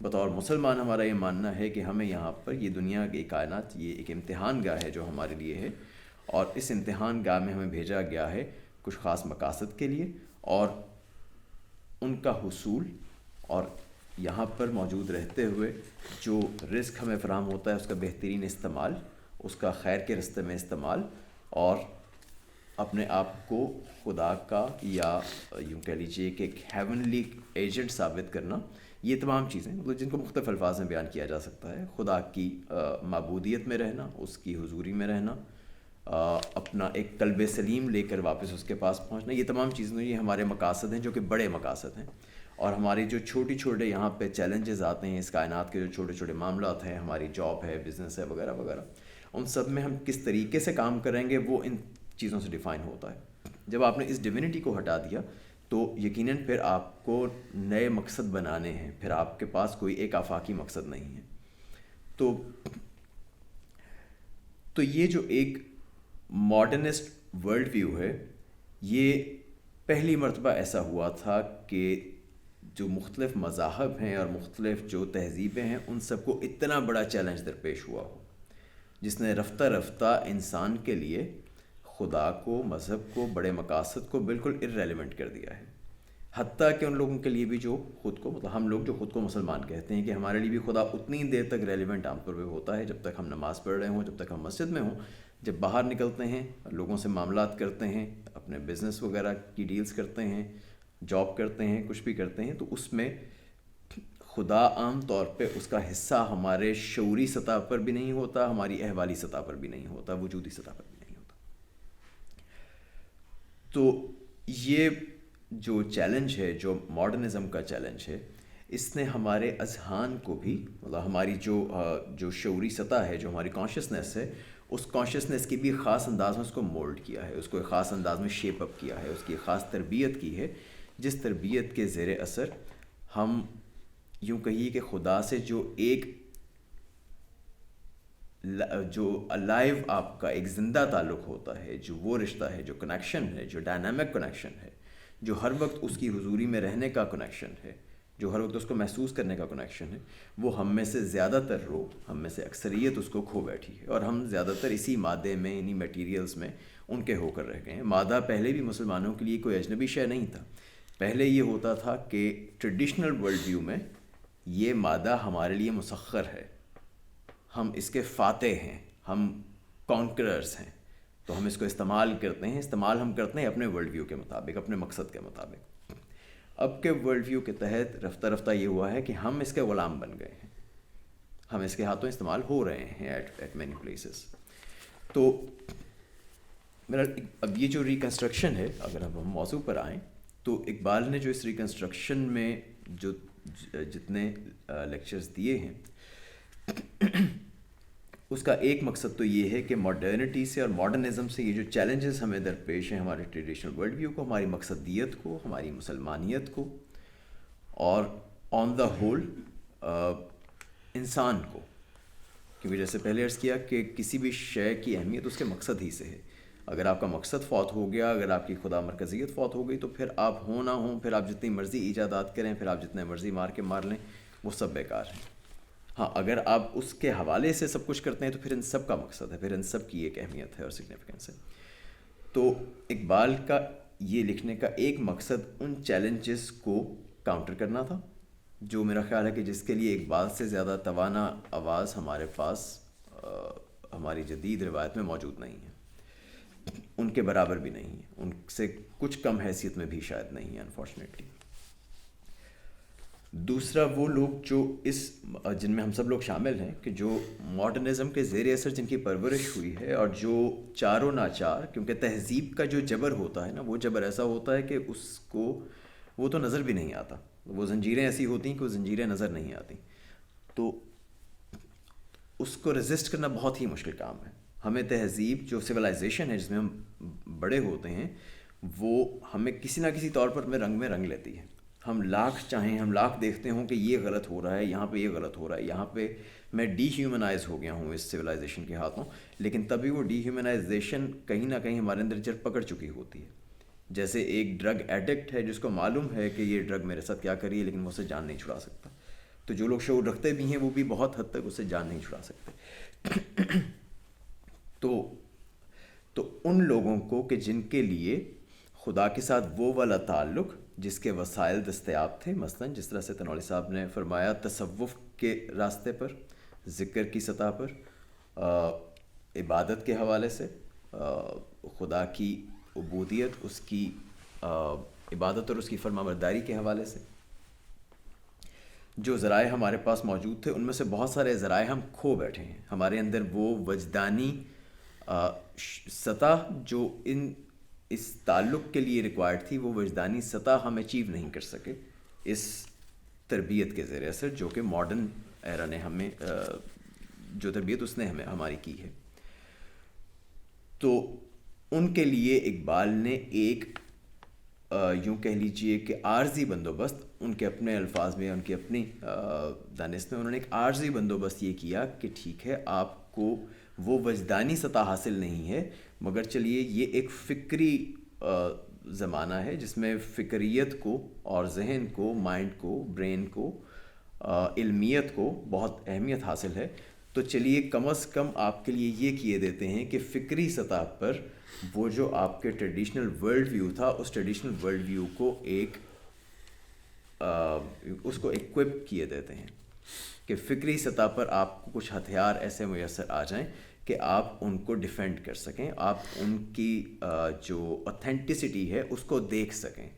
بطور مسلمان ہمارا یہ ماننا ہے کہ ہمیں یہاں پر یہ دنیا کی کائنات یہ ایک امتحان گاہ ہے جو ہمارے لیے ہے، اور اس امتحان گاہ میں ہمیں بھیجا گیا ہے کچھ خاص مقاصد کے لیے، اور ان کا حصول، اور یہاں پر موجود رہتے ہوئے جو رزق ہمیں فراہم ہوتا ہے اس کا بہترین استعمال، اس کا خیر کے راستے میں استعمال، اور اپنے آپ کو خدا کا، یا یوں کہہ لیجیے کہ ایک ہیونلی ایجنٹ ثابت کرنا. یہ تمام چیزیں مطلب جن کو مختلف الفاظ میں بیان کیا جا سکتا ہے. خدا کی معبودیت میں رہنا، اس کی حضوری میں رہنا، اپنا ایک قلب سلیم لے کر واپس اس کے پاس پہنچنا، یہ تمام چیزیں یہ ہمارے مقاصد ہیں جو کہ بڑے مقاصد ہیں. اور ہماری جو چھوٹی چھوٹے یہاں پہ چیلنجز آتے ہیں اس کائنات کے، جو چھوٹے چھوٹے معاملات ہیں، ہماری جاب ہے، بزنس ہے، وغیرہ وغیرہ، ان سب میں ہم کس طریقے سے کام کریں گے وہ ان چیزوں سے ڈیفائن ہوتا ہے۔ جب آپ نے اس ڈیوینٹی کو ہٹا دیا تو یقیناً پھر آپ کو نئے مقصد بنانے ہیں، پھر آپ کے پاس کوئی ایک آفاقی مقصد نہیں ہے۔ تو یہ جو ایک ماڈرنسٹ ورلڈ ویو ہے، یہ پہلی مرتبہ ایسا ہوا تھا کہ جو مختلف مذاہب ہیں اور مختلف جو تہذیبیں ہیں ان سب کو اتنا بڑا چیلنج درپیش ہوا ہو، جس نے رفتہ رفتہ انسان کے لیے خدا کو، مذہب کو، بڑے مقاصد کو بالکل ارریلیونٹ کر دیا ہے۔ حتیٰ کہ ان لوگوں کے لیے بھی جو خود کو، مطلب ہم لوگ جو خود کو مسلمان کہتے ہیں، کہ ہمارے لیے بھی خدا اتنی دیر تک ریلیونٹ عام طور پہ ہوتا ہے جب تک ہم نماز پڑھ رہے ہوں، جب تک ہم مسجد میں ہوں۔ جب باہر نکلتے ہیں، لوگوں سے معاملات کرتے ہیں، اپنے بزنس وغیرہ کی ڈیلز کرتے ہیں، جاب کرتے ہیں، کچھ بھی کرتے ہیں، تو اس میں خدا عام طور پہ اس کا حصہ ہمارے شعوری سطح پر بھی نہیں ہوتا، ہماری احوالی سطح پر بھی نہیں ہوتا، وجودی سطح پر بھی نہیں ہوتا۔ تو یہ جو چیلنج ہے، جو ماڈرنزم کا چیلنج ہے، اس نے ہمارے اذہان کو بھی، مطلب ہماری جو شعوری سطح ہے، جو ہماری کانشیسنیس ہے، اس کانشیسنیس کی بھی خاص انداز میں اس کو مولڈ کیا ہے، اس کو ایک خاص انداز میں شیپ اپ کیا ہے، اس کی خاص تربیت کی ہے، جس تربیت کے زیر اثر ہم یوں کہیے کہ خدا سے جو الائیو آپ کا ایک زندہ تعلق ہوتا ہے، جو وہ رشتہ ہے، جو کنیکشن ہے، جو ڈائنامک کنیکشن ہے، جو ہر وقت اس کی حضوری میں رہنے کا کنیکشن ہے، جو ہر وقت اس کو محسوس کرنے کا کنیکشن ہے، وہ ہم میں سے زیادہ تر لوگ، ہم میں سے اکثریت اس کو کھو بیٹھی ہے، اور ہم زیادہ تر اسی مادے میں، انہی میٹیریلز میں ان کے ہو کر رہ گئے ہیں۔ مادہ پہلے بھی مسلمانوں کے لیے کوئی اجنبی شے نہیں تھا۔ پہلے یہ ہوتا تھا کہ ٹریڈیشنل ورلڈ ویو میں یہ مادہ ہمارے لیے مسخر ہے، ہم اس کے فاتح ہیں، ہم کانکررز ہیں، تو ہم اس کو استعمال کرتے ہیں، استعمال ہم کرتے ہیں اپنے ورلڈ ویو کے مطابق، اپنے مقصد کے مطابق۔ اب کے ورلڈ ویو کے تحت رفتہ رفتہ یہ ہوا ہے کہ ہم اس کے غلام بن گئے ہیں، ہم اس کے ہاتھوں استعمال ہو رہے ہیں ایٹ مینی پلیسز۔ تو میرا اب یہ جو ریکنسٹرکشن ہے، اگر اب ہم موضوع پر آئیں تو اقبال نے جو اس ریکنسٹرکشن میں جو جتنے لیکچرز دیے ہیں، اس کا ایک مقصد تو یہ ہے کہ ماڈرنٹی سے اور ماڈرنزم سے یہ جو چیلنجز ہمیں درپیش ہیں، ہمارے ٹریڈیشنل ورلڈ ویو کو، ہماری مقصدیت کو، ہماری مسلمانیت کو، اور آن دا ہول انسان کو، کیونکہ جیسے پہلے عرض کیا کہ کسی بھی شے کی اہمیت اس کے مقصد ہی سے ہے۔ اگر آپ کا مقصد فوت ہو گیا، اگر آپ کی خدا مرکزیت فوت ہو گئی، تو پھر آپ ہوں نہ ہوں، پھر آپ جتنی مرضی ایجادات کریں، پھر آپ جتنے مرضی مار لیں، وہ سب بیکار ہیں۔ ہاں، اگر آپ اس کے حوالے سے سب کچھ کرتے ہیں تو پھر ان سب کا مقصد ہے، پھر ان سب کی ایک اہمیت ہے اور سگنیفیکنس ہے۔ تو اقبال کا یہ لکھنے کا ایک مقصد ان چیلنجز کو کاؤنٹر کرنا تھا، جو میرا خیال ہے کہ جس کے لیے اقبال سے زیادہ توانا آواز ہمارے پاس ہماری جدید روایت میں موجود نہیں ہے، ان کے برابر بھی نہیں ہے، ان سے کچھ کم حیثیت میں بھی شاید نہیں ہے، انفارچونیٹلی۔ دوسرا، وہ لوگ جو جن میں ہم سب لوگ شامل ہیں، کہ جو ماڈرنزم کے زیر اثر جن کی پرورش ہوئی ہے، اور جو چاروں ناچار، کیونکہ تہذیب کا جو جبر ہوتا ہے نا، وہ جبر ایسا ہوتا ہے کہ اس کو وہ تو نظر بھی نہیں آتا، وہ زنجیریں ایسی ہوتی ہیں کہ وہ زنجیریں نظر نہیں آتی، تو اس کو ریزسٹ کرنا بہت ہی مشکل کام ہے۔ ہمیں تہذیب، جو سویلائزیشن ہے جس میں ہم بڑے ہوتے ہیں، وہ ہمیں کسی نہ کسی طور پر میں رنگ لیتی ہے۔ ہم لاکھ دیکھتے ہوں کہ یہ غلط ہو رہا ہے، یہاں پہ یہ غلط ہو رہا ہے، یہاں پہ میں ڈی ہیومنائز ہو گیا ہوں اس سویلائزیشن کے ہاتھوں، لیکن تبھی وہ ڈی ہیومنائزیشن کہیں نہ کہیں ہمارے اندر جڑ پکڑ چکی ہوتی ہے۔ جیسے ایک ڈرگ ایڈکٹ ہے جس کو معلوم ہے کہ یہ ڈرگ میرے ساتھ کیا کری ہے، لیکن وہ اسے جان نہیں چھڑا سکتا، تو جو لوگ شعور رکھتے بھی ہیں وہ بھی بہت حد تک اسے جان نہیں چھڑا سکتے۔ تو ان لوگوں کو کہ جن کے لیے خدا کے ساتھ وہ والا تعلق جس کے وسائل دستیاب تھے، مثلاً جس طرح سے تنولی صاحب نے فرمایا، تصوف کے راستے پر، ذکر کی سطح پر، عبادت کے حوالے سے، خدا کی عبودیت، اس کی عبادت اور اس کی فرمانبرداری کے حوالے سے جو ذرائع ہمارے پاس موجود تھے، ان میں سے بہت سارے ذرائع ہم کھو بیٹھے ہیں۔ ہمارے اندر وہ وجدانی سطح جو اس تعلق کے لیے ریکوائرڈ تھی، وہ وجدانی سطح ہم اچیو نہیں کر سکے، اس تربیت کے زیر اثر جو کہ ماڈرن ایرا نے ہمیں جو تربیت اس نے ہماری کی ہے. تو ان کے لیے اقبال نے ایک یوں کہہ لیجئے کہ عارضی بندوبست، ان کے اپنے الفاظ میں، ان کی اپنی دانست میں، انہوں نے ایک عارضی بندوبست یہ کیا کہ ٹھیک ہے آپ کو وہ وجدانی سطح حاصل نہیں ہے، مگر چلیے یہ ایک فکری زمانہ ہے جس میں فکریت کو اور ذہن کو، مائنڈ کو، برین کو، علمیت کو بہت اہمیت حاصل ہے، تو چلیے کم از کم آپ کے لیے یہ کیے دیتے ہیں کہ فکری سطح پر وہ جو آپ کے ٹریڈیشنل ورلڈ ویو تھا، اس ٹریڈیشنل ورلڈ ویو کو اس کو ایکوپ کیے دیتے ہیں کہ فکری سطح پر آپ کو کچھ ہتھیار ایسے میسر آ جائیں کہ آپ ان کو ڈیفینڈ کر سکیں، آپ ان کی جو اوتھینٹسٹی ہے اس کو دیکھ سکیں،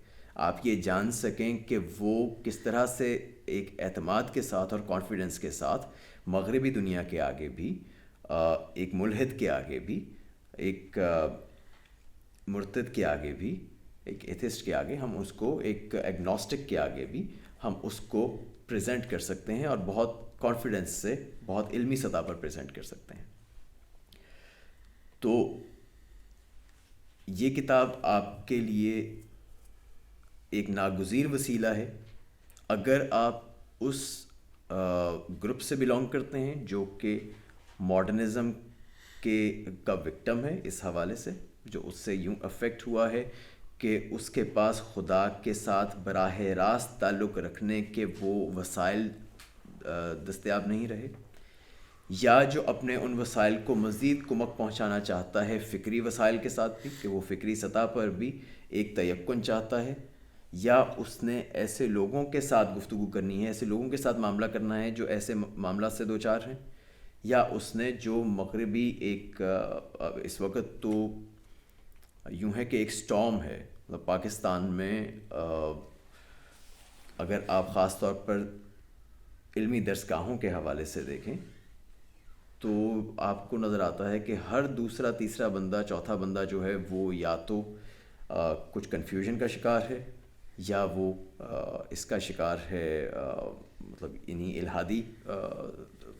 آپ یہ جان سکیں کہ وہ کس طرح سے ایک اعتماد کے ساتھ اور کانفیڈنس کے ساتھ مغربی دنیا کے آگے بھی، ایک ملحد کے آگے بھی، ایک مرتد کے آگے بھی، ایک ایتھسٹ کے آگے، ہم اس کو ایک ایگنوسٹک کے آگے بھی ہم اس کو پریزنٹ کر سکتے ہیں اور بہت کانفیڈنس سے، بہت علمی سطح پر پریزنٹ کر سکتے ہیں. تو یہ کتاب آپ کے لیے ایک ناگزیر وسیلہ ہے اگر آپ اس گروپ سے بلانگ کرتے ہیں جو کہ ماڈرنزم کا وکٹم ہے، اس حوالے سے جو اس سے یوں افیکٹ ہوا ہے کہ اس کے پاس خدا کے ساتھ براہ راست تعلق رکھنے کے وہ وسائل دستیاب نہیں رہے، یا جو اپنے ان وسائل کو مزید کمک پہنچانا چاہتا ہے فکری وسائل کے ساتھ بھی، کہ وہ فکری سطح پر بھی ایک تیقن چاہتا ہے، یا اس نے ایسے لوگوں کے ساتھ گفتگو کرنی ہے، ایسے لوگوں کے ساتھ معاملہ کرنا ہے جو ایسے معاملات سے دوچار ہیں، یا اس نے جو مغربی ایک اس وقت تو یوں ہے کہ ایک سٹارم ہے مطلب پاکستان میں، اگر آپ خاص طور پر علمی درسگاہوں کے حوالے سے دیکھیں تو آپ کو نظر آتا ہے کہ ہر دوسرا تیسرا بندہ چوتھا بندہ جو ہے وہ یا تو کچھ کنفیوژن کا شکار ہے، یا وہ اس کا شکار ہے مطلب انہی الہادی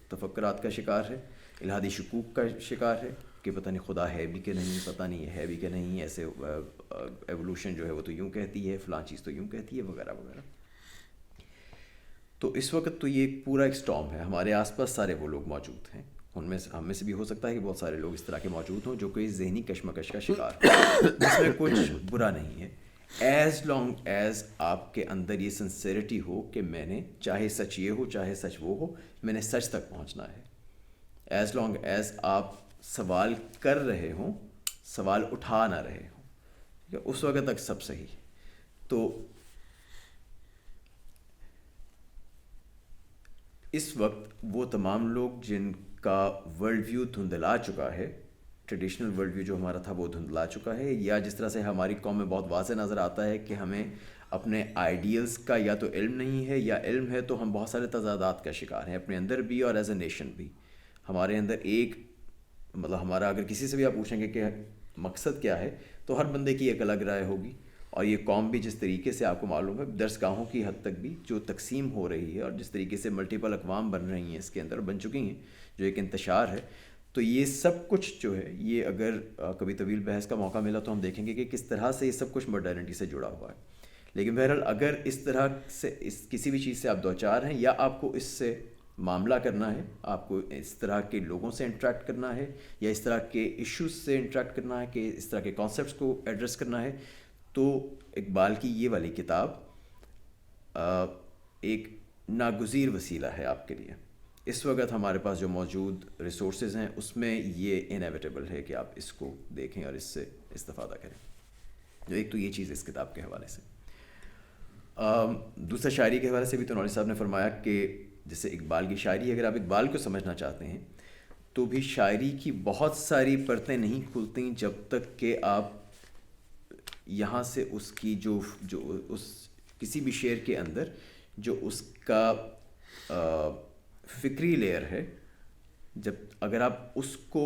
تفکرات کا شکار ہے، الہادی شکوک کا شکار ہے کہ پتہ نہیں خدا ہے بھی کہ نہیں، پتہ نہیں ہے بھی کہ نہیں، ایسے ایولوشن جو ہے وہ تو یوں کہتی ہے، فلاں چیز تو یوں کہتی ہے، وغیرہ وغیرہ. تو اس وقت تو یہ ایک پورا ایک سٹارم ہے، ہمارے آس پاس سارے وہ لوگ موجود ہیں، ان میں سے ہم میں سے بھی ہو سکتا ہے کہ بہت سارے لوگ اس طرح کے موجود ہوں جو کہ ذہنی کشمکش کا شکار ہوں، جس میں کچھ برا نہیں ہے، ایز لانگ ایز آپ کے اندر یہ سنسیریٹی ہو کہ میں نے چاہے سچ یہ ہو چاہے سچ وہ ہو، میں نے سچ تک پہنچنا ہے، ایز لانگ ایز آپ سوال کر رہے ہوں، سوال اٹھا نہ رہے ہوں، اس وقت تک سب صحیح. تو اس وقت وہ تمام لوگ جن کا ورلڈ ویو دھندلا چکا ہے، ٹریڈیشنل ورلڈ ویو جو ہمارا تھا وہ دھندلا چکا ہے، یا جس طرح سے ہماری قوم میں بہت واضح نظر آتا ہے کہ ہمیں اپنے آئیڈیلز کا یا تو علم نہیں ہے، یا علم ہے تو ہم بہت سارے تضادات کا شکار ہیں اپنے اندر بھی اور ایز اے نیشن بھی. ہمارے اندر ایک مطلب ہمارا اگر کسی سے بھی آپ پوچھیں گے کہ مقصد کیا ہے تو ہر بندے کی ایک الگ رائے ہوگی، اور یہ قوم بھی جس طریقے سے آپ کو معلوم ہے درسگاہوں کی حد تک بھی جو تقسیم ہو رہی ہے اور جس طریقے سے ملٹیپل اقوام بن رہی ہیں اس کے اندر بن چکی ہیں، جو ایک انتشار ہے، تو یہ سب کچھ جو ہے یہ اگر کبھی طویل بحث کا موقع ملا تو ہم دیکھیں گے کہ کس طرح سے یہ سب کچھ ماڈرنٹی سے جڑا ہوا ہے. لیکن بہرحال اگر اس طرح سے کسی بھی چیز سے آپ دوچار ہیں، یا آپ کو اس سے معاملہ کرنا ہے، آپ کو اس طرح کے لوگوں سے انٹریکٹ کرنا ہے، یا اس طرح کے ایشوز سے انٹریکٹ کرنا ہے، کہ اس طرح کے کانسیپٹس کو ایڈریس کرنا ہے، تو اقبال کی یہ والی کتاب ایک ناگزیر وسیلہ ہے آپ کے لیے. اس وقت ہمارے پاس جو موجود ریسورسز ہیں اس میں یہ انیویٹیبل ہے کہ آپ اس کو دیکھیں اور اس سے استفادہ کریں. جو ایک تو یہ چیز اس کتاب کے حوالے سے. دوسرا شاعری کے حوالے سے بھی تو نوری صاحب نے فرمایا کہ جیسے اقبال کی شاعری، اگر آپ اقبال کو سمجھنا چاہتے ہیں تو بھی شاعری کی بہت ساری پرتیں نہیں کھلتیں جب تک کہ آپ یہاں سے اس کی جو اس کسی بھی شعر کے اندر جو اس کا فکری لیئر ہے، جب اگر آپ اس کو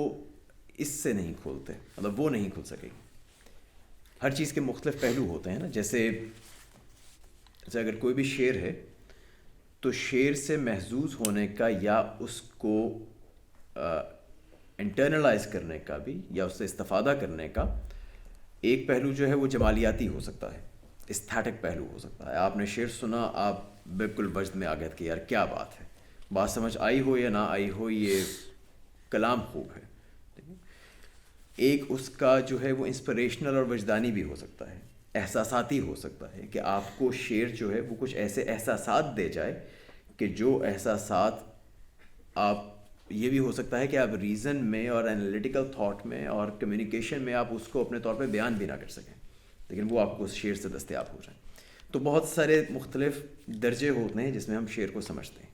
اس سے نہیں کھولتے، مطلب وہ نہیں کھل سکے گی. ہر چیز کے مختلف پہلو ہوتے ہیں نا، جیسے اچھا اگر کوئی بھی شعر ہے تو شعر سے محظوظ ہونے کا یا اس کو انٹرنلائز کرنے کا بھی یا اس سے استفادہ کرنے کا ایک پہلو جو ہے وہ جمالیاتی ہو سکتا ہے، استھیٹک پہلو ہو سکتا ہے. آپ نے شعر سنا، آپ بالکل وجد میں آ گئے کہ یار کیا بات ہے، بات سمجھ آئی ہو یا نہ آئی ہو، یہ کلام خوب ہے. ایک اس کا جو ہے وہ انسپریشنل اور وجدانی بھی ہو سکتا ہے، احساساتی ہو سکتا ہے کہ آپ کو شعر جو ہے وہ کچھ ایسے احساسات دے جائے کہ جو احساسات آپ، یہ بھی ہو سکتا ہے کہ آپ ریزن میں اور انالیٹیکل تھاٹ میں اور کمیونیکیشن میں آپ اس کو اپنے طور پہ بیان بھی نہ کر سکیں، لیکن وہ آپ کو اس شعر سے دستیاب ہو جائیں. تو بہت سارے مختلف درجے ہوتے ہیں جس میں ہم شعر کو سمجھتے ہیں.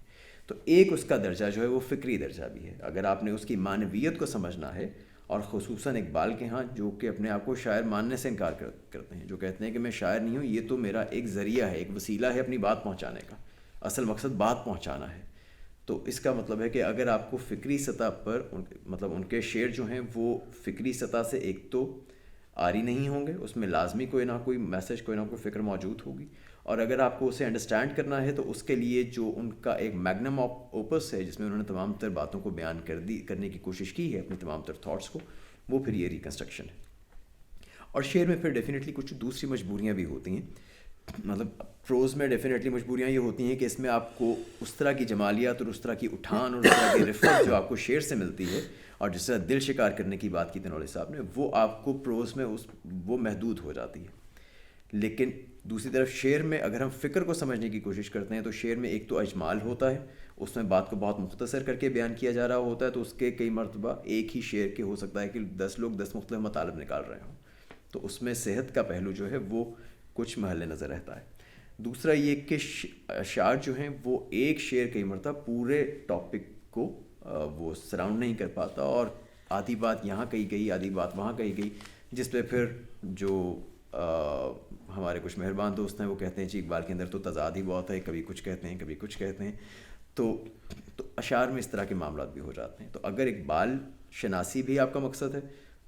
تو ایک اس کا درجہ جو ہے وہ فکری درجہ بھی ہے. اگر آپ نے اس کی معنویت کو سمجھنا ہے، اور خصوصاً اقبال کے ہاں جو کہ اپنے آپ کو شاعر ماننے سے انکار کرتے ہیں، جو کہتے ہیں کہ میں شاعر نہیں ہوں، یہ تو میرا ایک ذریعہ ہے، ایک وسیلہ ہے اپنی بات پہنچانے کا، اصل مقصد بات پہنچانا ہے. تو اس کا مطلب ہے کہ اگر آپ کو فکری سطح پر مطلب ان کے شعر جو ہیں وہ فکری سطح سے ایک تو آری نہیں ہوں گے، اس میں لازمی کوئی نہ کوئی میسج، کوئی نہ کوئی فکر موجود ہوگی، اور اگر آپ کو اسے انڈرسٹینڈ کرنا ہے تو اس کے لیے جو ان کا ایک میگنم اوپس ہے جس میں انہوں نے تمام تر باتوں کو بیان کرنے کی کوشش کی ہے، اپنی تمام تر تھاٹس کو، وہ پھر یہ ریکنسٹرکشن ہے. اور شعر میں پھر ڈیفینیٹلی کچھ دوسری مجبوریاں بھی ہوتی ہیں. مطلب پروز میں ڈیفینیٹلی مجبوریاں یہ ہوتی ہیں کہ اس میں آپ کو اس طرح کی جمالیات اور اس طرح کی اٹھان اور اس طرح کی رفت جو آپ کو شعر سے ملتی ہے، اور جس طرح دل شکار کرنے کی بات کی تنولی صاحب نے، وہ آپ کو پروز میں وہ محدود ہو جاتی ہے. لیکن دوسری طرف شعر میں اگر ہم فکر کو سمجھنے کی کوشش کرتے ہیں تو شعر میں ایک تو اجمال ہوتا ہے، اس میں بات کو بہت مختصر کر کے بیان کیا جا رہا ہوتا ہے، تو اس کے کئی مرتبہ ایک ہی شعر کے ہو سکتا ہے کہ 10 لوگ 10 مختلف مطالب نکال رہے ہوں، تو اس میں صحت کا پہلو جو ہے وہ کچھ محل نظر رہتا ہے. دوسرا یہ کہ اشعار جو ہیں وہ ایک شعر کئی مرتبہ پورے ٹاپک کو وہ سراؤنڈ نہیں کر پاتا، اور آدھی بات یہاں کہی گئی، آدھی بات وہاں کہی گئی، جس پہ پھر جو ہمارے کچھ مہربان دوست ہیں وہ کہتے ہیں جی اقبال کے اندر تو تضاد ہی بہت ہے، کبھی کچھ کہتے ہیں کبھی کچھ کہتے ہیں. تو اشعار میں اس طرح کے معاملات بھی ہو جاتے ہیں. تو اگر اقبال شناسی بھی آپ کا مقصد ہے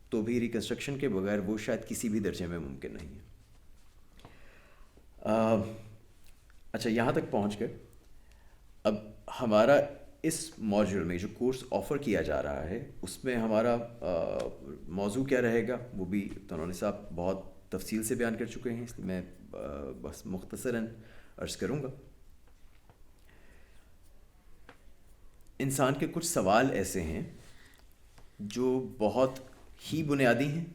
تو بھی ریکنسٹرکشن کے بغیر وہ شاید کسی بھی درجے میں ممکن نہیں ہے. اچھا یہاں تک پہنچ کر اب ہمارا اس موڈیول میں جو کورس آفر کیا جا رہا ہے اس میں ہمارا موضوع کیا رہے گا وہ بھی تنولی صاحب بہت تفصیل سے بیان کر چکے ہیں، اس لیے میں بس مختصراً عرض کروں گا. انسان کے کچھ سوال ایسے ہیں جو بہت ہی بنیادی ہیں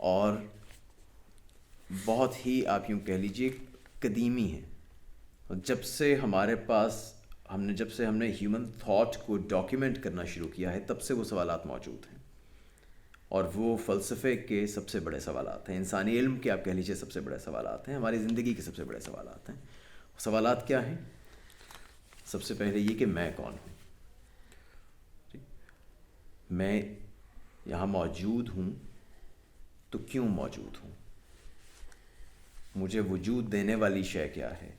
اور بہت ہی آپ یوں کہہ لیجیے قدیمی ہیں. جب سے ہمارے پاس ہم نے ہیومن تھاٹ کو ڈاکیومنٹ کرنا شروع کیا ہے تب سے وہ سوالات موجود ہیں، اور وہ فلسفے کے سب سے بڑے سوالات ہیں، انسانی علم کے آپ کہہ لیجیے سب سے بڑے سوالات ہیں، ہماری زندگی کے سب سے بڑے سوالات ہیں. سوالات کیا ہیں؟ سب سے پہلے یہ کہ میں کون ہوں، میں یہاں موجود ہوں تو کیوں موجود ہوں، مجھے وجود دینے والی شے کیا ہے،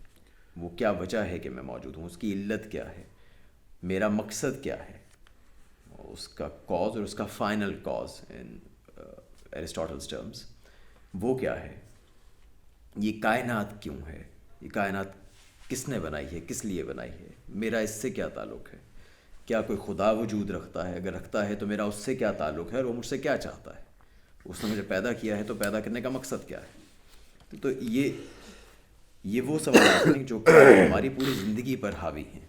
وہ کیا وجہ ہے کہ میں موجود ہوں، اس کی علت کیا ہے، میرا مقصد کیا ہے، اس کا کاز اور اس کا فائنل کاز ان ایرسٹاٹلز ٹرمز وہ کیا ہے، یہ کائنات کیوں ہے، یہ کائنات کس نے بنائی ہے، کس لیے بنائی ہے، میرا اس سے کیا تعلق ہے، کیا کوئی خدا وجود رکھتا ہے، اگر رکھتا ہے تو میرا اس سے کیا تعلق ہے اور وہ مجھ سے کیا چاہتا ہے، اس نے مجھے پیدا کیا ہے تو پیدا کرنے کا مقصد کیا ہے. تو یہ وہ سوالات ہیں جو کہ ہماری پوری زندگی پر حاوی ہیں.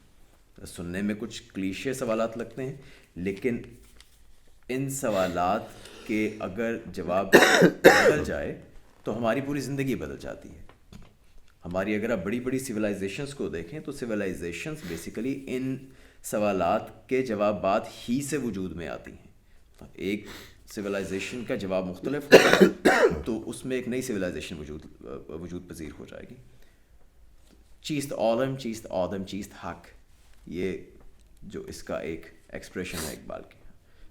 سننے میں کچھ کلیشے سوالات لگتے ہیں، لیکن ان سوالات کے اگر جواب بدل جائے تو ہماری پوری زندگی بدل جاتی ہے. ہماری اگر آپ بڑی بڑی سویلائزیشنس کو دیکھیں تو سویلائزیشنس بیسیکلی ان سوالات کے جوابات ہی سے وجود میں آتی ہیں. ایک سویلائزیشن کا جواب مختلف ہوگا تو اس میں ایک نئی سویلائزیشن وجود پذیر ہو جائے گی. چیست عالم، چیست آدم، چیست حق، یہ جو اس کا ایک ایکسپریشن ہے اقبال کی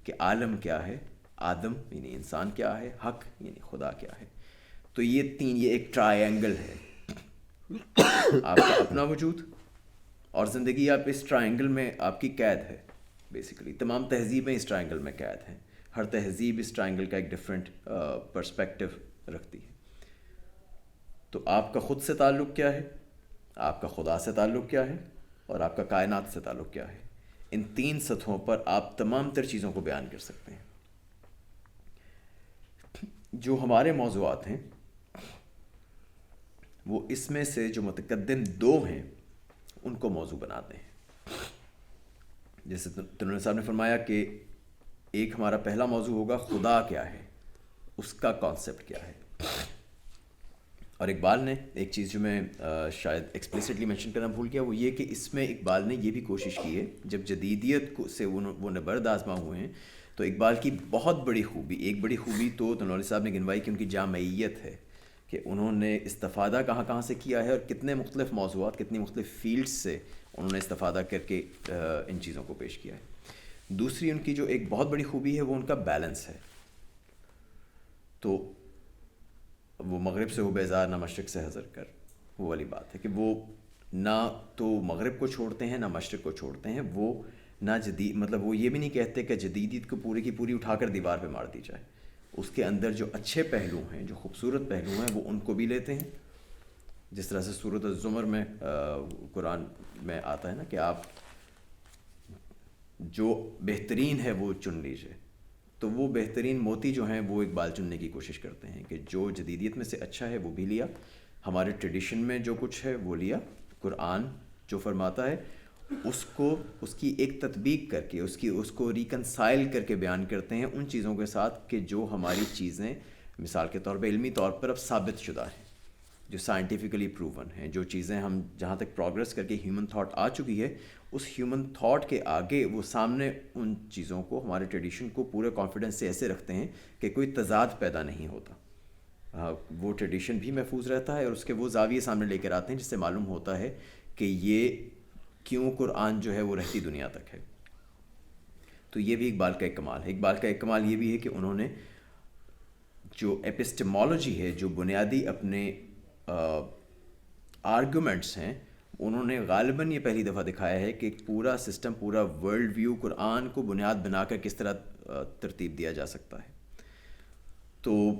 کہ عالم کیا ہے، آدم یعنی انسان کیا ہے، حق یعنی خدا کیا ہے. تو یہ ایک ٹرائی اینگل ہے، آپ کا اپنا وجود اور زندگی، آپ اس ٹرائنگل میں آپ کی قید ہے. بیسیکلی تمام تہذیبیں اس ٹرائنگل میں قید ہیں، ہر تہذیب اس ٹرائنگل کا ایک ڈفرینٹ پرسپیکٹو رکھتی ہے. تو آپ کا خود سے تعلق کیا ہے، آپ کا خدا سے تعلق کیا ہے اور آپ کا کائنات سے تعلق کیا ہے. ان 3 سطحوں پر آپ تمام تر چیزوں کو بیان کر سکتے ہیں. جو ہمارے موضوعات ہیں وہ اس میں سے جو متقدم 2 ہیں ان کو موضوع بناتے ہیں. جیسے تنویر صاحب نے فرمایا کہ ایک ہمارا پہلا موضوع ہوگا خدا کیا ہے, اس کا کانسیپٹ کیا ہے. اور اقبال نے ایک چیز جو میں شاید ایکسپلیسٹلی مینشن کرنا بھول گیا, وہ یہ کہ اس میں اقبال نے یہ بھی کوشش کی ہے, جب جدیدیت سے وہ نبرد آزما ہوئے ہیں, تو اقبال کی بہت بڑی خوبی, ایک بڑی خوبی تو تنوری صاحب نے گنوائی کہ ان کی جامعیت ہے, کہ انہوں نے استفادہ کہاں کہاں سے کیا ہے اور کتنے مختلف موضوعات, کتنی مختلف فیلڈز سے انہوں نے استفادہ کر کے ان چیزوں کو پیش کیا ہے. دوسری ان کی جو ایک بہت بڑی خوبی ہے وہ ان کا بیلنس ہے. تو وہ مغرب سے ہو بیزار نہ مشرق سے حذر کر, وہ والی بات ہے کہ وہ نہ تو مغرب کو چھوڑتے ہیں نہ مشرق کو چھوڑتے ہیں. وہ نہ مطلب وہ یہ بھی نہیں کہتے کہ جدیدیت کو پوری کی پوری اٹھا کر دیوار پہ مار دی جائے. اس کے اندر جو اچھے پہلو ہیں, جو خوبصورت پہلو ہیں, وہ ان کو بھی لیتے ہیں. جس طرح سے سورۃ الزمر میں قرآن میں آتا ہے نا کہ آپ جو بہترین ہے وہ چن لیجئے, تو وہ بہترین موتی جو ہیں وہ اقبال چننے کی کوشش کرتے ہیں کہ جو جدیدیت میں سے اچھا ہے وہ بھی لیا, ہمارے ٹریڈیشن میں جو کچھ ہے وہ لیا, قرآن جو فرماتا ہے اس کو, اس کی ایک تطبیق کر کے اس کو ریکنسائل کر کے بیان کرتے ہیں ان چیزوں کے ساتھ کہ جو ہماری چیزیں مثال کے طور پہ علمی طور پر اب ثابت شدہ ہیں, جو سائنٹیفکلی پروون ہیں, جو چیزیں ہم جہاں تک پروگرس کر کے ہیومن تھاٹ آ چکی ہے, اس ہیومن تھاٹ کے آگے وہ سامنے ان چیزوں کو, ہمارے ٹریڈیشن کو پورے کانفیڈنس سے ایسے رکھتے ہیں کہ کوئی تضاد پیدا نہیں ہوتا. وہ ٹریڈیشن بھی محفوظ رہتا ہے اور اس کے وہ زاویے سامنے لے کر آتے ہیں جس سے معلوم ہوتا ہے کہ یہ کیوں قرآن جو ہے وہ رہتی دنیا تک ہے. تو یہ بھی اقبال کا ایک کمال ہے. اقبال کا ایک کمال یہ بھی ہے کہ انہوں نے جو ایپسٹمالوجی ہے, جو بنیادی اپنے آرگومنٹس ہیں, انہوں نے غالباً یہ پہلی دفعہ دکھایا ہے کہ ایک پورا سسٹم, پورا ورلڈ ویو قرآن کو بنیاد بنا کر کس طرح ترتیب دیا جا سکتا ہے. تو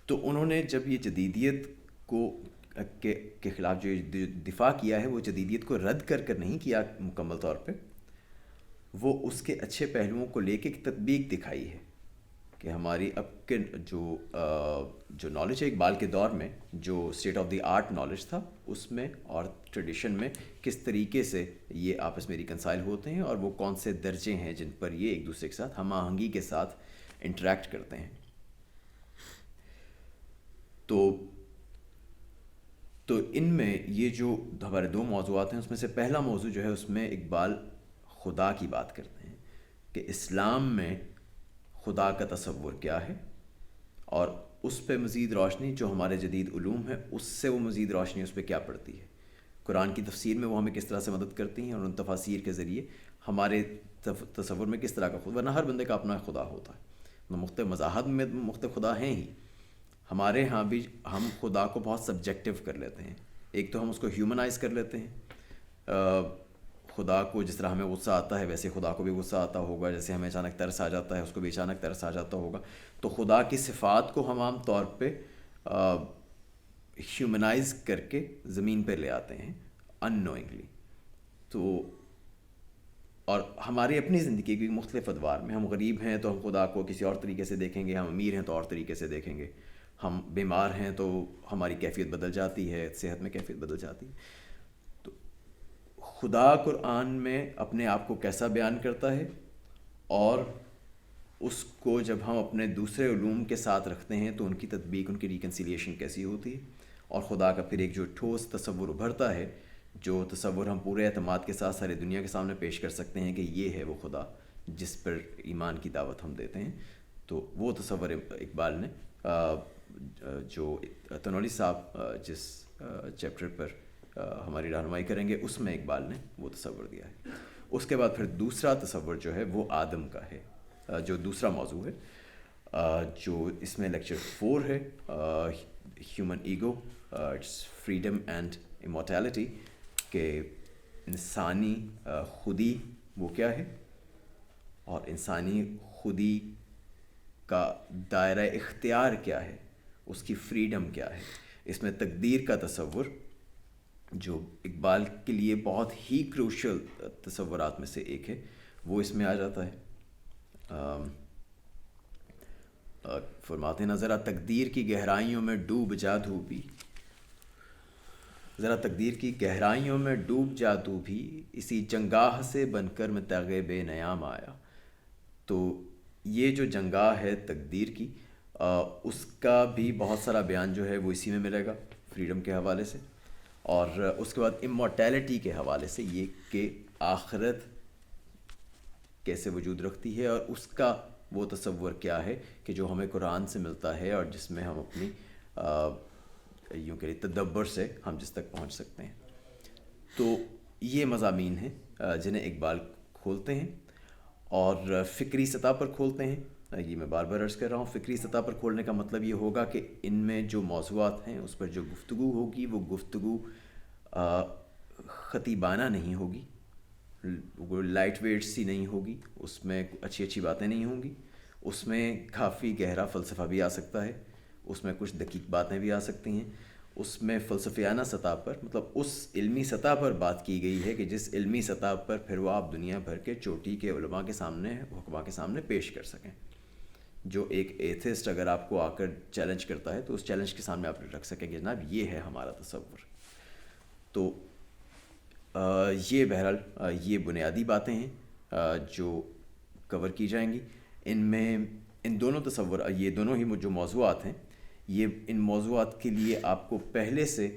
انہوں نے جب یہ جدیدیت کے خلاف جو دفاع کیا ہے, وہ جدیدیت کو رد کر نہیں کیا مکمل طور پہ, وہ اس کے اچھے پہلوؤں کو لے کے ایک تطبیق دکھائی ہے کہ ہماری اب کے جو نالج ہے اقبال کے دور میں, جو state of the art knowledge تھا, اس میں اور ٹریڈیشن میں کس طریقے سے یہ آپس میں ریکنسائل ہوتے ہیں اور وہ کون سے درجے ہیں جن پر یہ ایک دوسرے کے ساتھ ہم آہنگی کے ساتھ انٹریکٹ کرتے ہیں. تو ان میں یہ جو ہمارے 2 موضوعات ہیں, اس میں سے پہلا موضوع جو ہے اس میں اقبال خدا کی بات کرتے ہیں کہ اسلام میں خدا کا تصور کیا ہے, اور اس پہ مزید روشنی جو ہمارے جدید علوم ہے اس سے وہ مزید روشنی اس پہ کیا پڑتی ہے, قرآن کی تفسیر میں وہ ہمیں کس طرح سے مدد کرتی ہیں, اور ان تفاسیر کے ذریعے ہمارے تصور میں کس طرح کا خدا, ورنہ ہر بندے کا اپنا خدا ہوتا ہے, مختلف مذاہب میں مختلف خدا ہیں ہی. ہمارے ہاں بھی ہم خدا کو بہت سبجیکٹیو کر لیتے ہیں. ایک تو ہم اس کو ہیومنائز کر لیتے ہیں, خدا کو جس طرح ہمیں غصہ آتا ہے ویسے خدا کو بھی غصہ آتا ہوگا, جیسے ہمیں اچانک ترس آ جاتا ہے اس کو بھی اچانک ترس آ جاتا ہوگا. تو خدا کی صفات کو ہم عام طور پہ ہیومنائز کر کے زمین پہ لے آتے ہیں ان نوئنگلی. تو اور ہماری اپنی زندگی کی مختلف ادوار میں, ہم غریب ہیں تو ہم خدا کو کسی اور طریقے سے دیکھیں گے, ہم امیر ہیں تو اور طریقے سے دیکھیں گے, ہم بیمار ہیں تو ہماری کیفیت بدل جاتی ہے, صحت میں کیفیت بدل جاتی ہے. تو خدا قرآن میں اپنے آپ کو کیسا بیان کرتا ہے, اور اس کو جب ہم اپنے دوسرے علوم کے ساتھ رکھتے ہیں تو ان کی تطبیق, ان کی ریکنسیلیشن کیسی ہوتی ہے, اور خدا کا پھر ایک جو ٹھوس تصور ابھرتا ہے, جو تصور ہم پورے اعتماد کے ساتھ ساری دنیا کے سامنے پیش کر سکتے ہیں کہ یہ ہے وہ خدا جس پر ایمان کی دعوت ہم دیتے ہیں. تو وہ تصور اقبال نے, جو تنولی صاحب جس چیپٹر پر ہماری رہنمائی کریں گے اس میں اقبال نے وہ تصور دیا ہے. اس کے بعد پھر دوسرا تصور جو ہے وہ آدم کا ہے, جو دوسرا موضوع ہے, جو اس میں لیکچر 4 ہے, human ego, it's freedom and immortality, کہ انسانی خودی وہ کیا ہے, اور انسانی خودی کا دائرہ اختیار کیا ہے, اس کی فریڈم کیا ہے. اس میں تقدیر کا تصور جو اقبال کے لیے بہت ہی کروشل تصورات میں سے ایک ہے وہ اس میں آ جاتا ہے. فرماتے ہیں ذرا تقدیر کی گہرائیوں میں ڈوب جا تو بھی، ذرا تقدیر کی گہرائیوں میں ڈوب جا تو بھی، اسی جنگاہ سے بن کر میں تغ بے نیام آیا. تو یہ جو جنگاہ ہے تقدیر کی، اس کا بھی بہت سارا بیان جو ہے وہ اسی میں ملے گا فریڈم کے حوالے سے، اور اس کے بعد امورٹیلٹی کے حوالے سے یہ کہ آخرت کیسے وجود رکھتی ہے اور اس کا وہ تصور کیا ہے کہ جو ہمیں قرآن سے ملتا ہے اور جس میں ہم اپنی یوں کہ تدبر سے ہم جس تک پہنچ سکتے ہیں. تو یہ مضامین ہیں جنہیں اقبال کھولتے ہیں اور فکری سطح پر کھولتے ہیں. یہ میں بار بار عرض کر رہا ہوں، فکری سطح پر کھولنے کا مطلب یہ ہوگا کہ ان میں جو موضوعات ہیں اس پر جو گفتگو ہوگی وہ گفتگو خطیبانہ نہیں ہوگی، لائٹ ویٹ سی نہیں ہوگی، اس میں اچھی اچھی باتیں نہیں ہوں گی، اس میں کافی گہرا فلسفہ بھی آ سکتا ہے، اس میں کچھ دقیق باتیں بھی آ سکتی ہیں، اس میں فلسفیانہ سطح پر مطلب اس علمی سطح پر بات کی گئی ہے کہ جس علمی سطح پر پھر وہ آپ دنیا بھر کے چوٹی کے علماء کے سامنے، حکماء کے سامنے پیش کر سکیں. جو ایک ایتھسٹ اگر آپ کو آ کر چیلنج کرتا ہے تو اس چیلنج کے سامنے آپ رکھ سکیں کہ جناب یہ ہے ہمارا تصور. تو یہ بہرحال یہ بنیادی باتیں ہیں جو کور کی جائیں گی. ان میں ان دونوں یہ دونوں ہی جو موضوعات ہیں، یہ ان موضوعات کے لیے آپ کو پہلے سے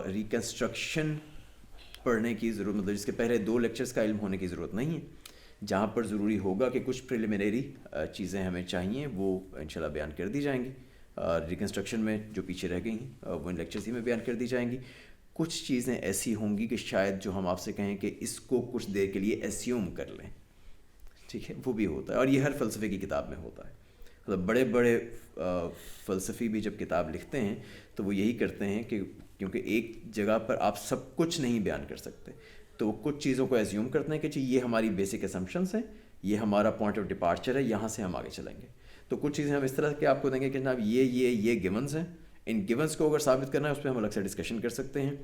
ریکنسٹرکشن پڑھنے کی ضرورت، مطلب جس کے پہلے 2 لیکچرز کا علم ہونے کی ضرورت نہیں ہے. جہاں پر ضروری ہوگا کہ کچھ پریلیمنری چیزیں ہمیں چاہیے وہ انشاءاللہ بیان کر دی جائیں گی. ریکنسٹرکشن میں جو پیچھے رہ گئی ہیں وہ ان لیکچرز ہی میں بیان کر دی جائیں گی. کچھ چیزیں ایسی ہوں گی کہ شاید جو ہم آپ سے کہیں کہ اس کو کچھ دیر کے لیے ایسیوم کر لیں، ٹھیک ہے، وہ بھی ہوتا ہے اور یہ ہر فلسفے کی کتاب میں ہوتا ہے. مطلب بڑے بڑے فلسفی بھی جب کتاب لکھتے ہیں تو وہ یہی کرتے ہیں کہ کیونکہ ایک جگہ پر آپ سب کچھ نہیں بیان کر سکتے تو وہ کچھ چیزوں کو ایزیوم کرتے ہیں کہ یہ ہماری بیسک اسمپشنس ہیں، یہ ہمارا پوائنٹ آف ڈپارچر ہے، یہاں سے ہم آگے چلیں گے. تو کچھ چیزیں ہم اس طرح کے آپ کو دیں گے کہ جناب یہ گیونز ہیں، ان گیونز کو اگر ثابت کرنا ہے اس پہ ہم الگ سے ڈسکشن کر سکتے ہیں.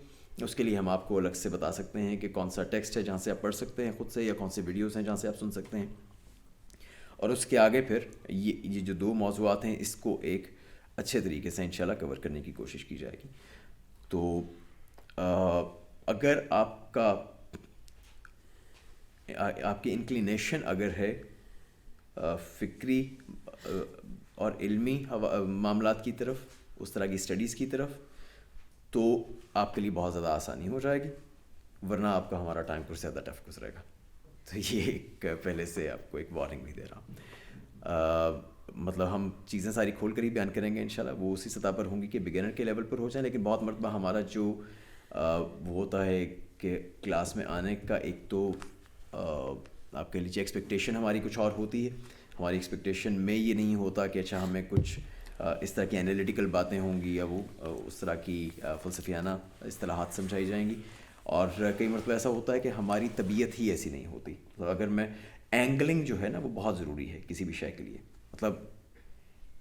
اس کے لیے ہم آپ کو الگ سے بتا سکتے ہیں کہ کون سا ٹیکسٹ ہے جہاں سے آپ پڑھ سکتے ہیں خود سے، یا کون سے ویڈیوز ہیں جہاں سے آپ سن سکتے ہیں. اور اس کے آگے پھر یہ جو 2 موضوعات ہیں اس کو ایک اچھے طریقے سے انشاءاللہ کور کرنے کی کوشش کی جائے گی. تو اگر آپ کی انکلینیشن اگر ہے فکری اور علمی معاملات کی طرف، اس طرح کی اسٹڈیز کی طرف، تو آپ کے لیے بہت زیادہ آسانی ہو جائے گی، ورنہ آپ کا ہمارا ٹائم کچھ زیادہ ٹف گزرے گا. تو یہ ایک پہلے سے آپ کو ایک وارننگ بھی دے رہا ہوں. مطلب ہم چیزیں ساری کھول کر ہی بیان کریں گے انشاءاللہ، وہ اسی سطح پر ہوں گی کہ بگنر کے لیول پر ہو جائیں. لیکن بہت مرتبہ ہمارا جو وہ ہوتا ہے کہ کلاس میں آنے کا ایک تو آپ کہہ لیجیے ایکسپیکٹیشن ہماری کچھ اور ہوتی ہے. ہماری ایکسپیکٹیشن میں یہ نہیں ہوتا کہ اچھا ہمیں کچھ اس طرح کی انالیٹیکل باتیں ہوں گی یا وہ اس طرح کی فلسفیانہ اصطلاحات سمجھائی جائیں گی. اور کئی مرتبہ ایسا ہوتا ہے کہ ہماری طبیعت ہی ایسی نہیں ہوتی. مطلب اگر میں اینگلنگ جو ہے نا وہ بہت ضروری ہے کسی بھی شے کے لیے. مطلب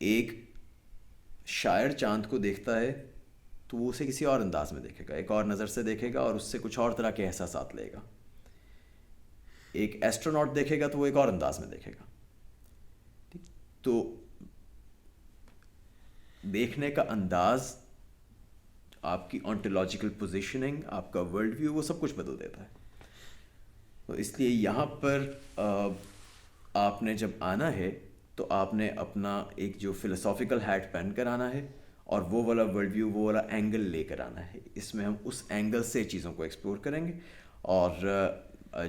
ایک شاعر چاند کو دیکھتا ہے تو وہ اسے کسی اور انداز میں دیکھے گا، ایک اور نظر سے دیکھے گا اور اس سے کچھ اور طرح کے احساسات لے گا. ایک ایسٹروناٹ دیکھے گا تو وہ ایک اور انداز میں دیکھے گا. تو دیکھنے کا انداز، آپ کی آنٹولوجیکل پوزیشننگ، آپ کا ورلڈ ویو، وہ سب کچھ بدل دیتا ہے. تو اس لیے یہاں پر آپ نے جب آنا ہے تو آپ نے اپنا ایک جو فلسافیکل ہیٹ پہن کر آنا ہے اور وہ والا ورلڈ ویو، وہ والا اینگل لے کر آنا ہے. اس میں ہم اس اینگل سے چیزوں کو ایکسپلور کریں گے. اور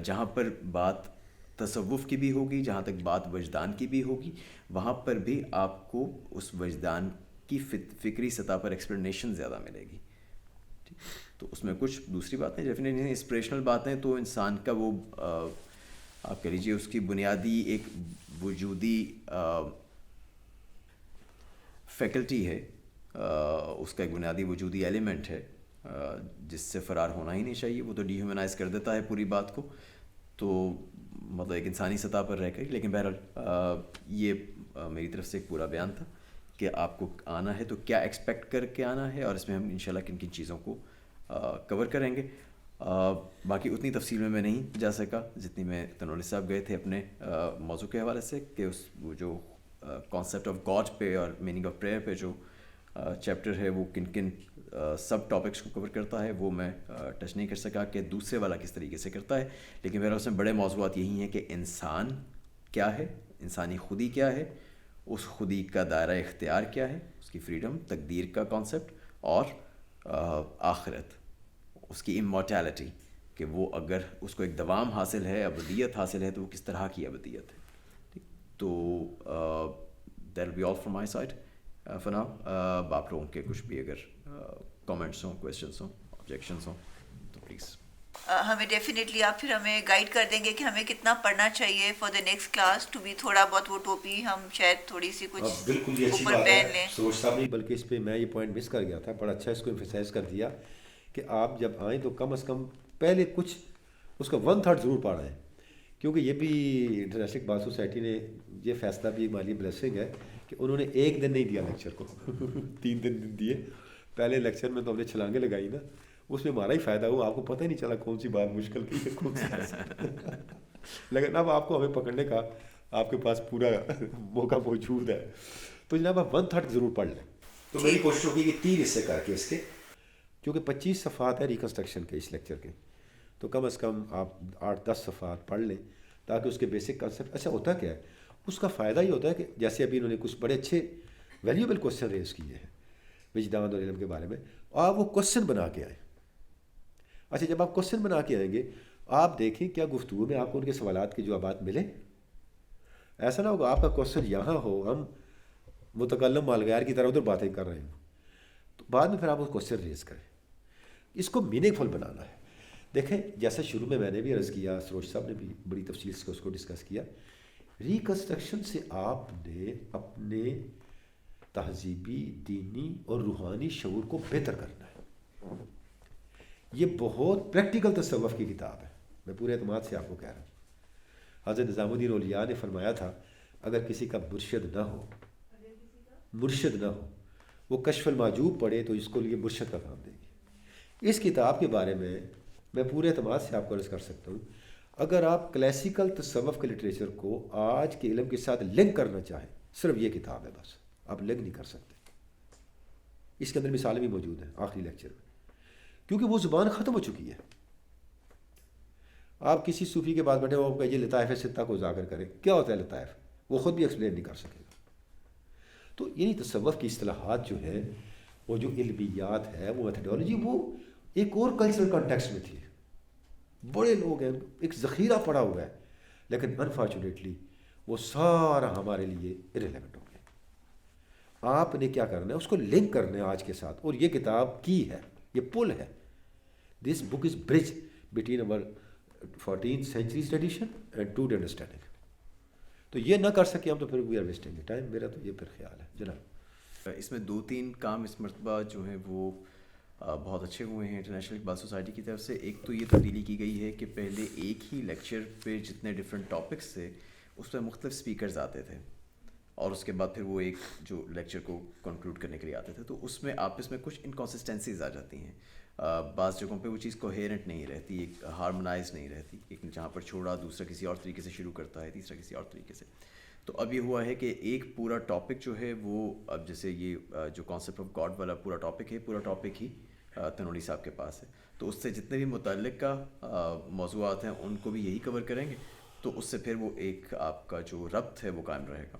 جہاں پر بات تصوف کی بھی ہوگی، جہاں تک بات وجدان کی بھی ہوگی، وہاں پر بھی آپ کو اس وجدان کی فکری سطح پر ایکسپلینیشن زیادہ ملے گی. تو اس میں کچھ دوسری باتیں ڈیفینیٹلی انسپریشنل باتیں تو انسان کا وہ آپ کہہ لیجیے اس کی بنیادی ایک وجودی فیکلٹی ہے، اس کا ایک بنیادی وجودی ایلیمنٹ ہے جس سے فرار ہونا ہی نہیں چاہیے. وہ تو ڈی ہیومنائز کر دیتا ہے پوری بات کو، تو مطلب ایک انسانی سطح پر رہ کر. لیکن بہرحال یہ میری طرف سے ایک پورا بیان تھا کہ آپ کو آنا ہے تو کیا ایکسپیکٹ کر کے آنا ہے، اور اس میں ہم انشاءاللہ کن کن چیزوں کو کور کریں گے. باقی اتنی تفصیل میں نہیں جا سکا جتنی میں تنوری صاحب گئے تھے اپنے موضوع کے حوالے سے، کہ اس وہ جو کانسیپٹ آف گاڈ پہ اور میننگ آف پریئر پہ جو چیپٹر ہے وہ کن کن سب ٹاپکس کو کور کرتا ہے، وہ میں ٹچ نہیں کر سکا کہ دوسرے والا کس طریقے سے کرتا ہے. لیکن میرا اس میں بڑے موضوعات یہی ہیں کہ انسان کیا ہے، انسانی خودی کیا ہے، اس خودی کا دائرہ اختیار کیا ہے، اس کی فریڈم، تقدیر کا کانسیپٹ، اور آخرت، اس کی امورٹیلٹی، کہ وہ اگر اس کو ایک دوام حاصل ہے، ابدیت حاصل ہے، تو وہ کس طرح کی ابدیت ہے. تو that will be all from my side for now. آپ لوگوں کے کچھ بھی اگر کامنٹس ہوں، کویشچنس ہوں، آبجیکشنس ہوں تو پلیز. ہمیں ڈیفینیٹلی آپ پھر ہمیں گائیڈ کر دیں گے کہ ہمیں کتنا پڑھنا چاہیے for the next class to be تھوڑا بہت وہ ٹوپی ہم شاید تھوڑی سی کچھ بالکل یہ اچھی اوپر بات پہن ہے لیں. سروج صاحب نے، بلکہ اس پہ میں یہ پوائنٹ مس کر گیا تھا، بڑا اچھا اس کو ایمفیسائز کر دیا کہ آپ جب آئیں تو کم از کم پہلے کچھ اس کا 1/3 ضرور پڑھ آئیں، کیونکہ یہ بھی انٹرنیشنل اقبال سوسائٹی نے یہ فیصلہ بھی ہماری بلیسنگ ہے کہ انہوں نے ایک دن نہیں دیا لیکچر کو 3 دن دیے. پہلے لیکچر میں تو ہم نے چھلانگیں لگائی نا، اس میں ہمارا ہی فائدہ ہوا، آپ کو پتہ ہی نہیں چلا کون سی بات مشکل کی ہے کون سی. لیکن اب آپ کو ہمیں پکڑنے کا آپ کے پاس پورا موقع موجود ہے، تو جناب آپ 1/3 ضرور پڑھ لیں. تو میری کوشش ہوگی کہ 3 حصے کر کے اس کے، کیونکہ 25 صفحات ہے ریکنسٹرکشن کے اس لیکچر کے، تو کم از کم آپ 8-10 صفحات پڑھ لیں تاکہ اس کے بیسک کنسیپٹ. اچھا ہوتا کیا ہے اس کا فائدہ یہ ہوتا ہے کہ جیسے ابھی انہوں نے کچھ بڑے اچھے ویلیوبل کوشچن ریز کیے ہیں وجدان اور علم کے بارے میں، آپ وہ کوشچن بنا کے آئیں. اچھا جب آپ کوشچن بنا کے آئیں گے آپ دیکھیں کیا گفتگو میں آپ کو ان کے سوالات کے جوابات ملیں. ایسا نہ ہوگا آپ کا کوشچن یہاں ہو، ہم متکلم مالغیر کی طرح ادھر باتیں کر رہے ہوں، تو بعد میں پھر آپ وہ کوشچن ریز کریں. اس کو میننگ فل بنانا ہے. دیکھیں جیسا شروع میں نے بھی عرض کیا، سروج صاحب نے بھی بڑی تفصیل سے اس کو ڈسکس کیا، ریکنسٹرکشن سے آپ نے اپنے تہذیبی، دینی اور روحانی شعور کو بہتر کرنا ہے. یہ بہت پریکٹیکل تصوف کی کتاب ہے، میں پورے اعتماد سے آپ کو کہہ رہا ہوں. حضرت نظام الدین اولیاء نے فرمایا تھا اگر کسی کا مرشد نہ ہو وہ کشف المحجوب پڑھے تو اس کو لیے مرشد کا کام دے گی. اس کتاب کے بارے میں پورے اعتماد سے آپ کو عرض کر سکتا ہوں، اگر آپ کلاسیکل تصوف کے لٹریچر کو آج کے علم کے ساتھ لنک کرنا چاہیں، صرف یہ کتاب ہے، بس آپ لنک نہیں کر سکتے. اس کے اندر مثالیں بھی موجود ہیں آخری لیکچر میں، کیونکہ وہ زبان ختم ہو چکی ہے. آپ کسی صوفی کے پاس بیٹھے ہو، آپ کہیے لطائف ستہ کو اجاگر کریں، کیا ہوتا ہے لطائف، وہ خود بھی ایکسپلین نہیں کر سکے گا. تو یعنی تصوف کی اصطلاحات جو ہے، وہ جو علمیات ہے، وہ میتھڈولوجی، وہ ایک اور کلچرل کانٹیکسٹ میں تھی. بڑے لوگ ہیں، ایک ذخیرہ پڑا ہوا ہے، لیکن انفارچونیٹلی وہ سارا ہمارے لیے ارریلیونٹ ہو گیا. آپ نے کیا کرنا ہے، اس کو لنک کرنا ہے آج کے ساتھ، اور یہ کتاب کی ہے، یہ پل ہے. This book is bridge between our 14th century tradition and today's understanding. تو یہ نہ کر سکے ہم تو پھر وی آر ویسٹنگ ٹائم. میرا تو یہ پھر خیال ہے جناب. اس میں 2-3 کام اس مرتبہ جو ہیں وہ بہت اچھے ہوئے ہیں انٹرنیشنل اقبال سوسائٹی کی طرف سے. ایک تو یہ تبدیلی کی گئی ہے کہ پہلے ایک ہی لیکچر پہ جتنے ڈفرینٹ ٹاپکس تھے اس پہ مختلف اسپیکرز آتے تھے، اور اس کے بعد پھر وہ ایک جو لیکچر کو کنکلوڈ کرنے کے لیے آتے تھے. تو اس میں آپس میں کچھ انکانسسٹینسیز آ جاتی ہیں، بعض جگہوں پہ وہ چیز کوہیرنٹ نہیں رہتی، ایک ہارمونائز نہیں رہتی. ایک جہاں پر چھوڑا دوسرا کسی اور طریقے سے شروع کرتا ہے، تیسرا کسی اور طریقے سے. تو اب یہ ہوا ہے کہ ایک پورا ٹاپک جو ہے وہ اب جیسے یہ جو کانسیپٹ آف گاڈ والا پورا ٹاپک ہے، پورا ٹاپک ہی تنوری صاحب کے پاس ہے. تو اس سے جتنے بھی متعلق کا موضوعات ہیں ان کو بھی یہی کور کریں گے. تو اس سے پھر وہ ایک آپ کا جو ربط ہے وہ قائم رہے گا،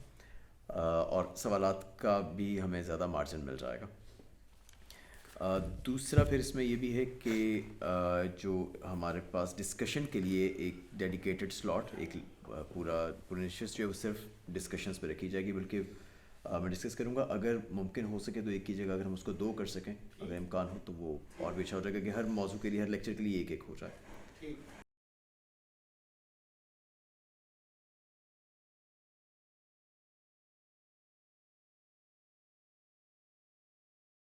اور سوالات کا بھی ہمیں زیادہ مارجن مل جائے گا. دوسرا پھر اس میں یہ بھی ہے کہ جو ہمارے پاس ڈسکشن کے لیے ایک ڈیڈیکیٹڈ سلاٹ، ایک پورا نشست جو ہے وہ صرف ڈسکشنز پہ رکھی جائے گی. بلکہ میں ڈسکس کروں گا، اگر ممکن ہو سکے تو ایک کی جگہ اگر ہم اس کو 2 کر سکیں، اگر امکان ہو تو وہ اور بھی اچھا ہو جائے گا کہ ہر موضوع کے لیے، ہر لیکچر کے لیے ایک ہو جائے.